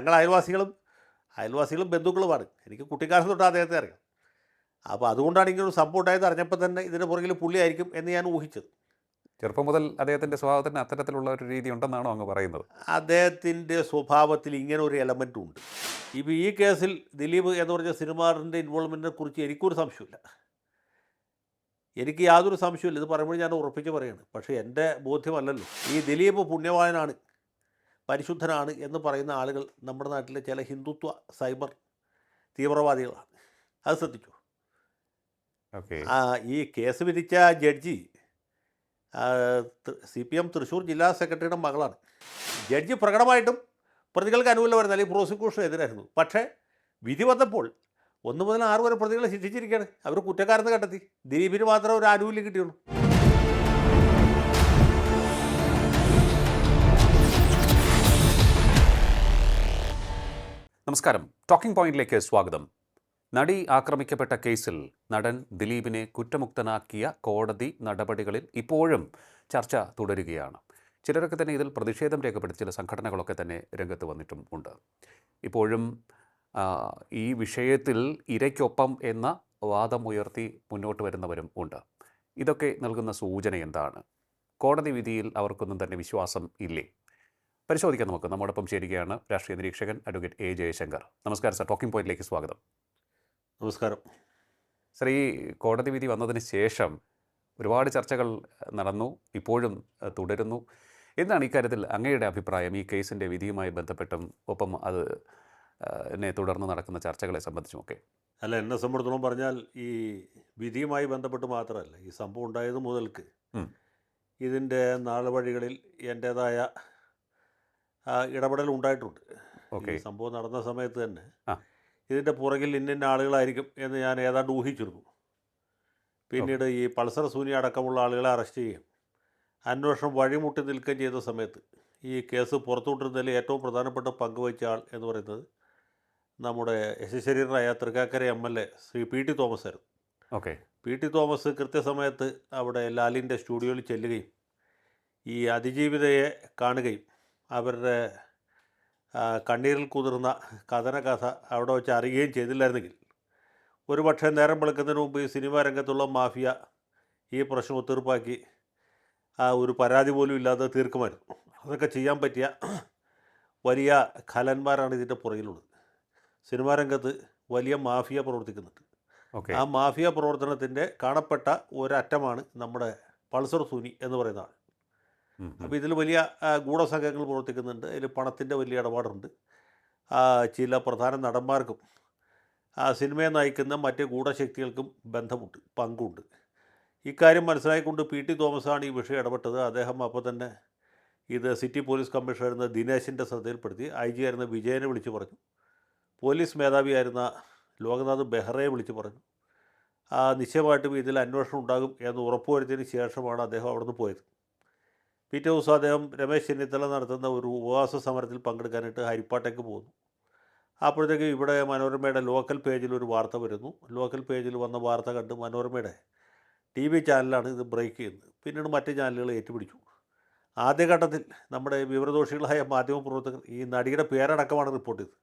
ഞങ്ങൾ അയൽവാസികളും ബന്ധുക്കളുമാണ്. എനിക്ക് കുട്ടിക്കാലം തൊട്ട് അദ്ദേഹത്തെ അറിയാം. അപ്പോൾ അതുകൊണ്ടാണ് ഇങ്ങനൊരു സംഭവം ഉണ്ടായത് അറിഞ്ഞപ്പോൾ തന്നെ ഇതിന് പുറകിൽ പുള്ളിയായിരിക്കും എന്ന് ഞാൻ ഊഹിച്ചത്. ചെറുപ്പം മുതൽ അദ്ദേഹത്തിൻ്റെ സ്വഭാവത്തിന് അത്തരത്തിലുള്ള ഒരു രീതി ഉണ്ടെന്നാണോ അങ്ങ് പറയുന്നത്? അദ്ദേഹത്തിൻ്റെ സ്വഭാവത്തിൽ ഇങ്ങനെ ഒരു എലമെൻറ്റും ഉണ്ട്. ഇപ്പോൾ ഈ കേസിൽ ദിലീപ് എന്ന് പറഞ്ഞ സിനിമാറിൻ്റെ ഇൻവോൾവ്മെൻറ്റിനെ കുറിച്ച് എനിക്കൊരു സംശയമില്ല. എനിക്ക് യാതൊരു സംശയമില്ല. ഇത് പറയുമ്പോൾ ഞാൻ ഉറപ്പിച്ച് പറയുകയാണ്. പക്ഷേ എൻ്റെ ബോധ്യമല്ലല്ലോ. ഈ ദിലീപ് പുണ്യവാനാണ്, പരിശുദ്ധനാണ് എന്ന് പറയുന്ന ആളുകൾ നമ്മുടെ നാട്ടിലെ ചില ഹിന്ദുത്വ സൈബർ തീവ്രവാദികളാണ്. അത് ശ്രദ്ധിച്ചു. ഓക്കെ. ഈ കേസ് വിധിച്ച ജഡ്ജി CPM തൃശ്ശൂർ ജില്ലാ സെക്രട്ടറിയുടെ മകളാണ്. ജഡ്ജി പ്രകടമായിട്ടും പ്രതികൾക്ക് അനുകൂലമായിരുന്നു, അല്ലെങ്കിൽ പ്രോസിക്യൂഷന് എതിരായിരുന്നു. പക്ഷേ വിധി വന്നപ്പോൾ 1 മുതൽ 6 വരെ പ്രതികളെ ശിക്ഷിച്ചിരിക്കുകയാണ്. അവർ കുറ്റക്കാരെന്ന് കണ്ടെത്തി. ദിലീപിന് മാത്രം ഒരു ആനുകൂല്യം കിട്ടിയുള്ളൂ. നമസ്കാരം. ടോക്കിംഗ് പോയിന്റിലേക്ക് സ്വാഗതം. നടി ആക്രമിക്കപ്പെട്ട കേസിൽ നടൻ ദിലീപിനെ കുറ്റമുക്തനാക്കിയ കോടതി നടപടികളിൽ ഇപ്പോഴും ചർച്ച തുടരുകയാണ്. ചിലരൊക്കെ തന്നെ ഇതിൽ പ്രതിഷേധം രേഖപ്പെടുത്തി ചില സംഘടനകളൊക്കെ തന്നെ രംഗത്ത് വന്നിട്ടും ഉണ്ട്. ഇപ്പോഴും ഈ വിഷയത്തിൽ ഇരയ്ക്കൊപ്പം എന്ന വാദം ഉയർത്തി മുന്നോട്ട് വരുന്നവരും ഉണ്ട്. ഇതൊക്കെ നൽകുന്ന സൂചന എന്താണ്? കോടതി വിധിയിൽ അവർക്കൊന്നും തന്നെ വിശ്വാസം ഇല്ലേ? പരിശോധിക്കാൻ നമുക്ക്. നമ്മോടൊപ്പം ചേരുകയാണ് രാഷ്ട്രീയ നിരീക്ഷകൻ അഡ്വക്കേറ്റ് A. ജയശങ്കർ. നമസ്കാരം സർ, ടോക്കിംഗ് പോയിന്റിലേക്ക് സ്വാഗതം. നമസ്കാരം. സർ, ഈ കോടതി വിധി വന്നതിന് ശേഷം ഒരുപാട് ചർച്ചകൾ നടന്നു, ഇപ്പോഴും തുടരുന്നു. എന്താണ് ഇക്കാര്യത്തിൽ അങ്ങയുടെ അഭിപ്രായം? ഈ കേസിൻ്റെ വിധിയുമായി ബന്ധപ്പെട്ടും ഒപ്പം അത് എന്നെ തുടർന്ന് നടക്കുന്ന ചർച്ചകളെ സംബന്ധിച്ചുമൊക്കെ. അല്ല, എന്നെ സംബന്ധിച്ചിടത്തോളം പറഞ്ഞാൽ ഈ വിധിയുമായി ബന്ധപ്പെട്ട് മാത്രമല്ല, ഈ സംഭവം ഉണ്ടായത് മുതൽക്ക് ഇതിൻ്റെ നാളുവഴികളിൽ എൻ്റേതായ ഇടപെടൽ ഉണ്ടായിട്ടുണ്ട്. ഈ സംഭവം നടന്ന സമയത്ത് തന്നെ ഇതിൻ്റെ പുറകിൽ ഇന്ന ആളുകളായിരിക്കും എന്ന് ഞാൻ ഏതാണ്ട് ഊഹിച്ചിരുന്നു. പിന്നീട് ഈ പൾസർ സൂനി അടക്കമുള്ള ആളുകളെ അറസ്റ്റ് ചെയ്യുകയും അന്വേഷണം വഴിമുട്ടി നിൽക്കുകയും ചെയ്ത സമയത്ത് ഈ കേസ് പുറത്തുവിട്ടിരുന്നതിൽ ഏറ്റവും പ്രധാനപ്പെട്ട പങ്കുവഹിച്ച ആൾ എന്ന് പറയുന്നത് നമ്മുടെ യശശരീരനായ തൃക്കാക്കര MLA ശ്രീ PT തോമസ് ആയിരുന്നു. PT തോമസ് കൃത്യസമയത്ത് അവിടെ ലാലിൻ്റെ സ്റ്റുഡിയോയിൽ ചെല്ലുകയും ഈ അതിജീവിതയെ കാണുകയും അവരുടെ കണ്ണീരിൽ കുതിർന്ന കഥന അവിടെ വെച്ച് അറിയുകയും ചെയ്തില്ലായിരുന്നെങ്കിൽ ഒരു പക്ഷേ നേരം വെളുക്കുന്നതിന് മുമ്പ് ഈ സിനിമാ രംഗത്തുള്ള മാഫിയ ഈ പ്രശ്നം ഒത്തീർപ്പാക്കി ഒരു പരാതി പോലും ഇല്ലാതെ തീർക്കുമായിരുന്നു. അതൊക്കെ ചെയ്യാൻ പറ്റിയ വലിയ ഖലന്മാരാണ് ഇതിൻ്റെ പുറകിലുള്ളത്. സിനിമാ രംഗത്ത് വലിയ മാഫിയ പ്രവർത്തിക്കുന്നുണ്ട്. ആ മാഫിയ പ്രവർത്തനത്തിൻ്റെ കാണപ്പെട്ട ഒരറ്റമാണ് നമ്മുടെ പൾസർ സൂനി എന്ന് പറയുന്ന ആൾ. അപ്പോൾ ഇതിൽ വലിയ ഗൂഢസംഘങ്ങൾ പ്രവർത്തിക്കുന്നുണ്ട്. അതിൽ പണത്തിൻ്റെ വലിയ ഇടപാടുണ്ട്. ചില പ്രധാന നടന്മാർക്കും സിനിമയെ നയിക്കുന്ന മറ്റ് ഗൂഢശക്തികൾക്കും ബന്ധമുണ്ട്, പങ്കുണ്ട്. ഇക്കാര്യം മനസ്സിലായിക്കൊണ്ട് PT തോമസാണ് ഈ വിഷയം ഇടപെട്ടത്. അദ്ദേഹം അപ്പോൾ തന്നെ ഇത് സിറ്റി പോലീസ് കമ്മീഷണറായിരുന്ന ദിനേശിൻ്റെ ശ്രദ്ധയിൽപ്പെടുത്തി. IG ആയിരുന്ന വിജയനെ വിളിച്ചു പറഞ്ഞു. പോലീസ് മേധാവിയായിരുന്ന ലോക്നാഥ് ബെഹ്റയെ വിളിച്ചു പറഞ്ഞു. നിശ്ചയമായിട്ടും ഇതിൽ അന്വേഷണം ഉണ്ടാകും എന്ന് ഉറപ്പുവരുത്തിയതിന് ശേഷമാണ് അദ്ദേഹം അവിടെ നിന്ന് പോയത്. പിറ്റേ ദിവസം അദ്ദേഹം രമേശ് ചെന്നിത്തല നടത്തുന്ന ഒരു ഉപവാസ സമരത്തിൽ പങ്കെടുക്കാനായിട്ട് ഹരിപ്പാട്ടേക്ക് പോകുന്നു. അപ്പോഴത്തേക്ക് ഇവിടെ മനോരമയുടെ ലോക്കൽ പേജിൽ ഒരു വാർത്ത വരുന്നു. ലോക്കൽ പേജിൽ വന്ന വാർത്ത കണ്ട് മനോരമയുടെ TV ചാനലാണ് ഇത് ബ്രേക്ക് ചെയ്യുന്നത്. പിന്നീട് മറ്റ് ചാനലുകൾ ഏറ്റുപിടിച്ചു. ആദ്യഘട്ടത്തിൽ നമ്മുടെ വിവരദോഷികളായ മാധ്യമപ്രവർത്തകർ ഈ നടിയുടെ പേരടക്കമാണ് റിപ്പോർട്ട് ചെയ്തത്.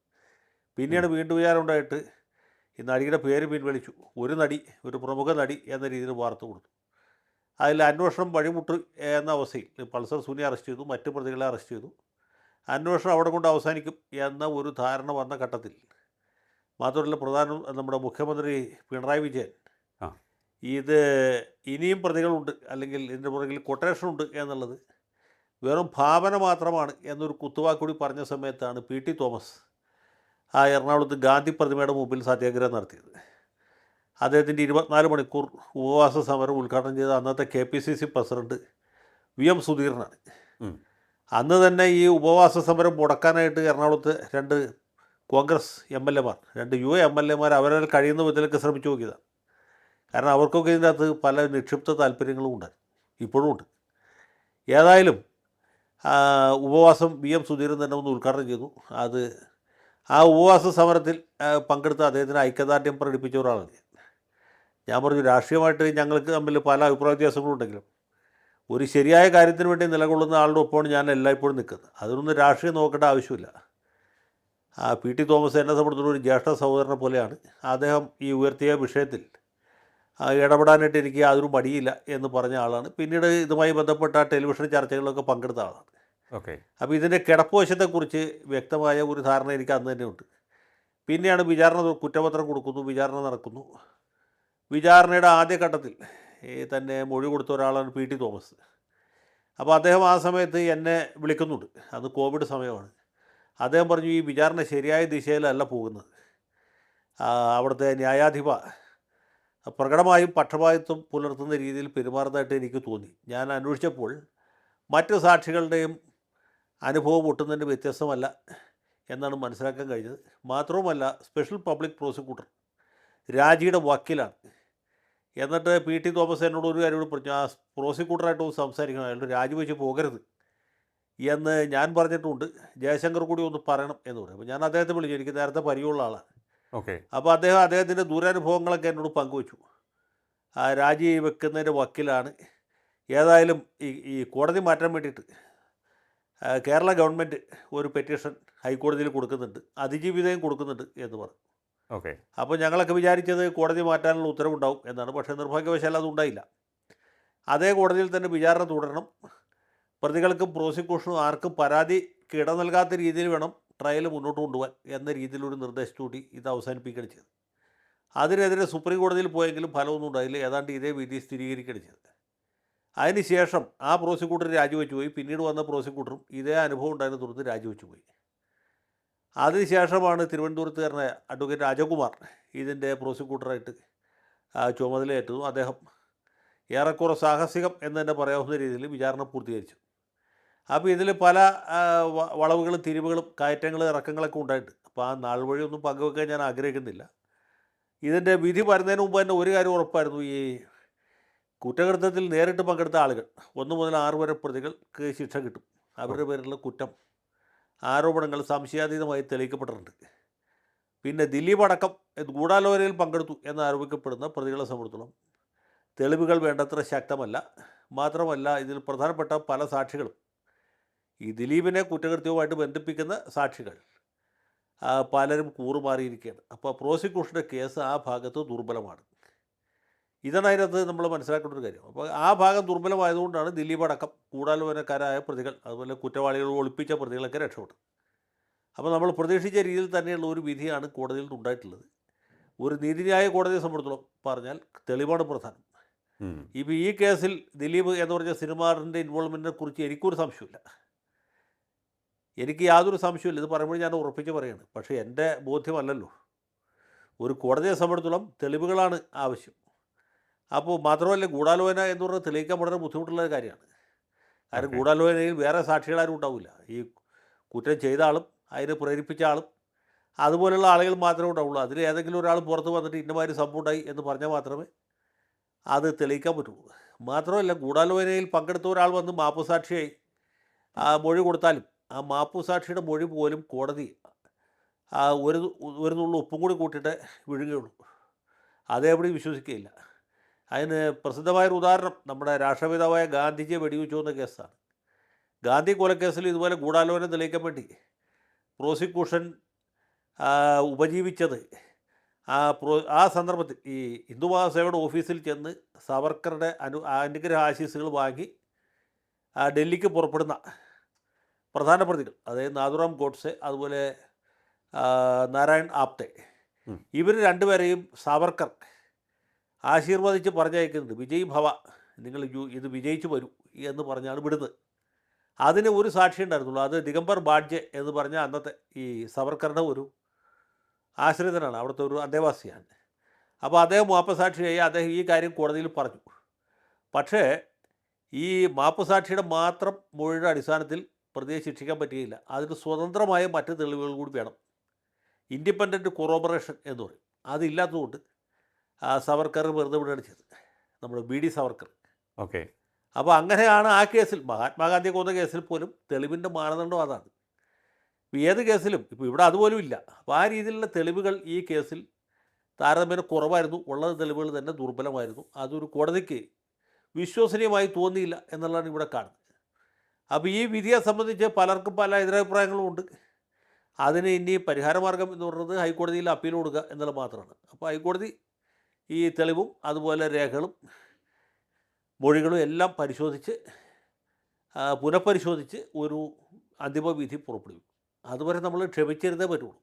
പിന്നീട് വീണ്ടും വിചാരമുണ്ടായിട്ട് ഈ നടിയുടെ പേര് പിൻവലിച്ചു. ഒരു പ്രമുഖ നടി എന്ന രീതിയിൽ വാർത്ത കൊടുത്തു. അതിൽ അന്വേഷണം വഴിമുട്ട് എന്ന അവസ്ഥയിൽ പൾസർ സൂനി അറസ്റ്റ് ചെയ്തു, മറ്റ് പ്രതികളെ അറസ്റ്റ് ചെയ്തു. അന്വേഷണം അവിടെ കൊണ്ട് അവസാനിക്കും എന്ന ഒരു ധാരണ വന്ന ഘട്ടത്തിൽ മാത്രമല്ല, നമ്മുടെ മുഖ്യമന്ത്രി പിണറായി വിജയൻ ഇത് ഇനിയും പ്രതികളുണ്ട്, അല്ലെങ്കിൽ ഇതിൻ്റെ പുറകിൽ കൊട്ടേഷനുണ്ട് എന്നുള്ളത് വെറും ഭാവന മാത്രമാണ് എന്നൊരു കുത്തുവാക്കൂടി പറഞ്ഞ സമയത്താണ് PT തോമസ് എറണാകുളത്ത് ഗാന്ധി പ്രതിമയുടെ മുമ്പിൽ സത്യാഗ്രഹം നടത്തിയത്. അദ്ദേഹത്തിൻ്റെ 24 മണിക്കൂർ ഉപവാസ സമരം ഉദ്ഘാടനം ചെയ്ത അന്നത്തെ KPCC പ്രസിഡന്റ് VM സുധീരനാണ്. അന്ന് തന്നെ ഈ ഉപവാസ സമരം മുടക്കാനായിട്ട് എറണാകുളത്ത് 2 കോൺഗ്രസ് MLAമാർ, 2 യുവ MLAമാർ അവരാൽ കഴിയുന്ന വിധത്തിലൊക്കെ ശ്രമിച്ചു നോക്കിയതാണ്. കാരണം അവർക്കൊക്കെ ഇതിൻ്റെ അകത്ത് പല നിക്ഷിപ്ത താല്പര്യങ്ങളും ഉണ്ടായി, ഇപ്പോഴും ഉണ്ട്. ഏതായാലും ഉപവാസം VM സുധീരൻ തന്നെ ഒന്ന് ഉദ്ഘാടനം ചെയ്തു. ആ ഉപവാസ സമരത്തിൽ പങ്കെടുത്ത അദ്ദേഹത്തിന് ഐക്യദാർഢ്യം പ്രകടിപ്പിച്ച ഒരാളാണ് ഞാൻ പറഞ്ഞു, രാഷ്ട്രീയമായിട്ട് ഞങ്ങൾക്ക് തമ്മിൽ പല അഭിപ്രായ വ്യത്യാസങ്ങളുണ്ടെങ്കിലും ഒരു ശരിയായ കാര്യത്തിന് വേണ്ടി നിലകൊള്ളുന്ന ആളുടെ ഒപ്പമാണ് ഞാൻ എല്ലായ്പ്പോഴും നിൽക്കുന്നത്. അതിനൊന്നും രാഷ്ട്രീയം നോക്കേണ്ട ആവശ്യമില്ല. പി ടി തോമസ് എന്നെ സംബന്ധിച്ചിടത്തോളം ഒരു ജ്യേഷ്ഠ സഹോദരനെ പോലെയാണ്. അദ്ദേഹം ഈ ഉയർത്തിയ വിഷയത്തിൽ ഇടപെടാനായിട്ട് എനിക്ക് യാതൊരു മടിയില്ല എന്ന് പറഞ്ഞ ആളാണ്. പിന്നീട് ഇതുമായി ബന്ധപ്പെട്ട ടെലിവിഷൻ ചർച്ചകളിലൊക്കെ പങ്കെടുത്ത ആളാണ്. ഓക്കെ. അപ്പോൾ ഇതിൻ്റെ കിടപ്പുവശത്തെക്കുറിച്ച് വ്യക്തമായ ഒരു ധാരണ എനിക്ക് അന്ന് തന്നെ ഉണ്ട്. പിന്നെയാണ് കുറ്റപത്രം കൊടുക്കുന്നു, വിചാരണ നടക്കുന്നു. വിചാരണയുടെ ആദ്യഘട്ടത്തിൽ തന്നെ മൊഴി കൊടുത്ത ഒരാളാണ് പി ടി തോമസ്. അപ്പോൾ അദ്ദേഹം ആ സമയത്ത് എന്നെ വിളിക്കുന്നുണ്ട്. അന്ന് കോവിഡ് സമയമാണ്. അദ്ദേഹം പറഞ്ഞു, ഈ വിചാരണ ശരിയായ ദിശയിലല്ല പോകുന്നത്. അവിടുത്തെ ന്യായാധിപ പ്രകടമായും പക്ഷപാതിത്വം പുലർത്തുന്ന രീതിയിൽ പെരുമാറുന്നതായിട്ട് എനിക്ക് തോന്നി. ഞാൻ അന്വേഷിച്ചപ്പോൾ മറ്റ് സാക്ഷികളുടെയും അനുഭവം ഒട്ടും തന്നെ വ്യത്യസ്തമല്ല എന്നാണ് മനസ്സിലാക്കാൻ കഴിഞ്ഞത്. മാത്രവുമല്ല, സ്പെഷ്യൽ പബ്ലിക് പ്രോസിക്യൂട്ടർ രാജിയുടെ വക്കീലാണ്. എന്നിട്ട് പി ടി തോമസ് എന്നോട് ഒരു കാര്യം പറഞ്ഞു, ആ പ്രോസിക്യൂട്ടറായിട്ട് സംസാരിക്കണം, അയാളുടെ രാജിവെച്ച് പോകരുത് എന്ന് ഞാൻ പറഞ്ഞിട്ടുണ്ട്. ജയശങ്കർ കൂടി ഒന്ന് പറയണം എന്ന് പറയും. അപ്പോൾ ഞാൻ അദ്ദേഹത്തെ വിളിച്ചു. എനിക്ക് നേരത്തെ പരിചയമുള്ള ആളാണ്. ഓക്കെ. അപ്പോൾ അദ്ദേഹത്തിൻ്റെ ദുരനുഭവങ്ങളൊക്കെ എന്നോട് പങ്കുവച്ചു. രാജി വെക്കുന്നതിൻ്റെ വക്കീലാണ്. ഏതായാലും ഈ കോടതി മാറ്റാൻ വേണ്ടിയിട്ട് കേരള ഗവൺമെൻറ് ഒരു പെറ്റീഷൻ ഹൈക്കോടതിയിൽ കൊടുക്കുന്നുണ്ട്, അതിജീവിതയും കൊടുക്കുന്നുണ്ട് എന്ന് പറഞ്ഞു. ഓക്കെ. അപ്പോൾ ഞങ്ങളൊക്കെ വിചാരിച്ചത് കോടതി മാറ്റാനുള്ള ഉത്തരവുണ്ടാവും എന്നാണ്. പക്ഷേ നിർഭാഗ്യവശാൽ അതുണ്ടായില്ല. അതേ കോടതിയിൽ തന്നെ വിചാരണ തുടരണം. പ്രതികൾക്കും പ്രോസിക്യൂഷനും ആർക്കും പരാതിക്ക് ഇട നൽകാത്ത രീതിയിൽ വേണം ട്രയൽ മുന്നോട്ട് കൊണ്ടുപോകാൻ എന്ന രീതിയിലൊരു നിർദ്ദേശത്തോടെ ഇത് അവസാനിപ്പിക്കുകയാണ് ചെയ്തത്. അതിനെതിരെ സുപ്രീം കോടതിയിൽ പോയെങ്കിലും ഫലമൊന്നും ഉണ്ടായില്ല. ഏതാണ്ട് ഇതേ വിധി സ്ഥിരീകരിക്കുകയാണ് ചെയ്തത്. അതിനുശേഷം ആ പ്രോസിക്യൂട്ടർ രാജിവെച്ച് പോയി. പിന്നീട് വന്ന പ്രോസിക്യൂട്ടറും ഇതേ അനുഭവം ഉണ്ടായതിനെ തുടർന്ന് രാജിവെച്ച് പോയി. അതിനുശേഷമാണ് തിരുവനന്തപുരത്തുകാരനായ അഡ്വക്കേറ്റ് രാജകുമാർ ഇതിൻ്റെ പ്രോസിക്യൂട്ടറായിട്ട് ചുമതലയേറ്റതും അദ്ദേഹം ഏറെക്കുറെ സാഹസികം എന്ന് തന്നെ പറയാവുന്ന രീതിയിൽ വിചാരണ പൂർത്തീകരിച്ചു. അപ്പോൾ ഇതിൽ പല വളവുകളും തിരിവുകളും കയറ്റങ്ങളും ഇറക്കങ്ങളൊക്കെ ഉണ്ടായിട്ട്, അപ്പോൾ ആ നാൾ വഴിയൊന്നും പങ്കുവെക്കാൻ ഞാൻ ആഗ്രഹിക്കുന്നില്ല. ഇതിൻ്റെ വിധി വരുന്നതിന് മുമ്പ് തന്നെ ഒരു കാര്യം ഉറപ്പായിരുന്നു, ഈ കുറ്റകൃത്യത്തിൽ നേരിട്ട് പങ്കെടുത്ത ആളുകൾ 1 മുതൽ 6 വരെ പ്രതികൾക്ക് ശിക്ഷ കിട്ടും. അവരുടെ പേരിലുള്ള കുറ്റം ആരോപണങ്ങൾ സംശയാതീതമായി തെളിയിക്കപ്പെട്ടിട്ടുണ്ട്. പിന്നെ ദിലീപ് അടക്കം ഗൂഢാലോചനയിൽ പങ്കെടുത്തു എന്നാരോപിക്കപ്പെടുന്ന പ്രതികളെ സംബന്ധിച്ചിടത്തോളം തെളിവുകൾ വേണ്ടത്ര ശക്തമല്ല. മാത്രമല്ല, ഇതിൽ പ്രധാനപ്പെട്ട പല സാക്ഷികളും ഈ ദിലീപിനെ കുറ്റകൃത്യവുമായിട്ട് ബന്ധിപ്പിക്കുന്ന സാക്ഷികൾ പലരും കൂറുമാറിയിരിക്കുകയാണ്. അപ്പോൾ പ്രോസിക്യൂഷൻ്റെ കേസ് ആ ഭാഗത്ത് ദുർബലമാണ്. ഇതാണ് അതിനകത്ത് നമ്മൾ മനസ്സിലാക്കേണ്ട ഒരു കാര്യം. അപ്പോൾ ആ ഭാഗം ദുർബലമായതുകൊണ്ടാണ് ദിലീപ് അടക്കം ഗൂഢാലോചനക്കാരായ പ്രതികൾ, അതുപോലെ കുറ്റവാളികൾ ഒളിപ്പിച്ച പ്രതികളൊക്കെ രക്ഷപ്പെട്ടു. അപ്പോൾ നമ്മൾ പ്രതീക്ഷിച്ച രീതിയിൽ തന്നെയുള്ള ഒരു വിധിയാണ് കോടതിയിൽ ഉണ്ടായിട്ടുള്ളത്. ഒരു നീതിന്യായ കോടതിയെ സംബന്ധിച്ചിടത്തോളം പറഞ്ഞാൽ തെളിവാണ് പ്രധാനം. ഇപ്പോൾ ഈ കേസിൽ ദിലീപ് എന്ന് പറഞ്ഞ സിനിമാറിൻ്റെ ഇൻവോൾവ്മെൻറ്റിനെ കുറിച്ച് എനിക്കൊരു സംശയമില്ല. എനിക്ക് യാതൊരു സംശയമില്ല. ഇത് പറയുമ്പോൾ ഞാൻ ഉറപ്പിച്ച് പറയുകയാണ്. പക്ഷേ എൻ്റെ ബോധ്യമല്ലല്ലോ. ഒരു കോടതിയെ സംബന്ധിച്ചിടത്തോളം തെളിവുകളാണ് ആവശ്യം. അപ്പോൾ മാത്രമല്ല, ഗൂഢാലോചന എന്ന് പറഞ്ഞാൽ തെളിയിക്കാൻ വളരെ ബുദ്ധിമുട്ടുള്ള കാര്യമാണ്. കാരണം ഗൂഢാലോചനയിൽ വേറെ സാക്ഷികളാരും ഉണ്ടാവില്ല. ഈ കുറ്റം ചെയ്ത ആളും അതിനെ പ്രേരിപ്പിച്ച ആളും അതുപോലെയുള്ള ആളുകൾ മാത്രമേ ഉണ്ടാവുള്ളൂ. അതിൽ ഏതെങ്കിലും ഒരാൾ പുറത്ത് വന്നിട്ട് ഇന്നമാതിരി സംഭവം ഉണ്ടായി എന്ന് പറഞ്ഞാൽ മാത്രമേ അത് തെളിയിക്കാൻ പറ്റുള്ളൂ. മാത്രമല്ല, ഗൂഢാലോചനയിൽ പങ്കെടുത്ത ഒരാൾ വന്ന് മാപ്പുസാക്ഷിയായി മൊഴി കൊടുത്താലും ആ മാപ്പുസാക്ഷിയുടെ മൊഴി പോലും കോടതി ഒരു നുള്ളു ഉപ്പും കൂടി കൂട്ടിയിട്ട് വിഴുകുകയുള്ളൂ. അതേപടി വിശ്വസിക്കുകയില്ല. അതിന് പ്രസിദ്ധമായൊരു ഉദാഹരണം നമ്മുടെ രാഷ്ട്രപിതാവായ ഗാന്ധിജിയെ വെടിവെച്ചു എന്ന കേസാണ്. ഗാന്ധി കൊലക്കേസിൽ ഇതുപോലെ ഗൂഢാലോചന തെളിയിക്കാൻ വേണ്ടി പ്രോസിക്യൂഷൻ ഉപജീവിച്ചത് ആ സന്ദർഭത്തിൽ ഈ ഹിന്ദു മഹാസഭയുടെ ഓഫീസിൽ ചെന്ന് സവർക്കറുടെ അനുഗ്രഹ ആശീസ്സുകൾ വാങ്ങി ഡൽഹിക്ക് പുറപ്പെടുന്ന പ്രധാന പ്രതികൾ, അതായത് നാഥുറാം ഗോഡ്സെ അതുപോലെ നാരായൺ ആപ്തെ, ഇവർ രണ്ടുപേരെയും സാവർക്കർ ആശീർവദിച്ച് പറഞ്ഞയക്കുന്നുണ്ട്. വിജയ് ഭവ, നിങ്ങൾ ഇത് വിജയിച്ചു വരൂ എന്ന് പറഞ്ഞാണ് വിടുന്നത്. അതിന് ഒരു സാക്ഷി ഉണ്ടായിരുന്നുള്ളൂ. അത് ദിഗംബർ ബാഡ്ജെ എന്ന് പറഞ്ഞ അന്നത്തെ ഈ സവർക്കറുടെ ഒരു ആശ്രിതനാണ്, അവിടുത്തെ ഒരു അന്തേവാസിയാണ്. അപ്പോൾ അദ്ദേഹം മാപ്പസാക്ഷിയായി. അദ്ദേഹം ഈ കാര്യം കോടതിയിൽ പറഞ്ഞു. പക്ഷേ ഈ മാപ്പസാക്ഷിയുടെ മാത്രം മൊഴിയുടെ അടിസ്ഥാനത്തിൽ പ്രതിയെ ശിക്ഷിക്കാൻ പറ്റുകയില്ല. അതിന് സ്വതന്ത്രമായ മറ്റ് തെളിവുകൾ കൂടി വേണം. ഇൻഡിപെൻഡൻറ്റ് കൊറോബറേഷൻ എന്ന് പറയും. അതില്ലാത്തതുകൊണ്ട് സവർക്കർ വെറുതെ വിടുകയാണ് ചെയ്തത്, നമ്മൾ ബി ഡി സവർക്കർ. ഓക്കെ. അപ്പോൾ അങ്ങനെയാണ് ആ കേസിൽ, മഹാത്മാഗാന്ധിയെ കൊന്ന കേസിൽ പോലും തെളിവിൻ്റെ മാനദണ്ഡം അതാണ്. ഏത് കേസിലും ഇപ്പോൾ ഇവിടെ അതുപോലും ഇല്ല. അപ്പോൾ ആ രീതിയിലുള്ള തെളിവുകൾ ഈ കേസിൽ താരതമ്യേന കുറവായിരുന്നു. ഉള്ള തെളിവുകൾ തന്നെ ദുർബലമായിരുന്നു. അതൊരു കോടതിക്ക് വിശ്വസനീയമായി തോന്നിയില്ല എന്നുള്ളതാണ് ഇവിടെ കാണുന്നത്. അപ്പോൾ ഈ വിധിയെ സംബന്ധിച്ച് പലർക്കും പല എതിരഭിപ്രായങ്ങളും ഉണ്ട്. അതിന് ഇനി പരിഹാരമാർഗം എന്ന് പറയുന്നത് ഹൈക്കോടതിയിൽ അപ്പീൽ കൊടുക്കുക എന്നുള്ളത് മാത്രമാണ്. അപ്പോൾ ഹൈക്കോടതി ഈ തെളിവും അതുപോലെ രേഖകളും മൊഴികളും എല്ലാം പരിശോധിച്ച് പുനഃപരിശോധിച്ച് ഒരു അന്തിമ വിധി പുറപ്പെടുവിക്കും. അതുവരെ നമ്മൾ ക്ഷമിച്ചിരുന്നേ പറ്റുള്ളൂ.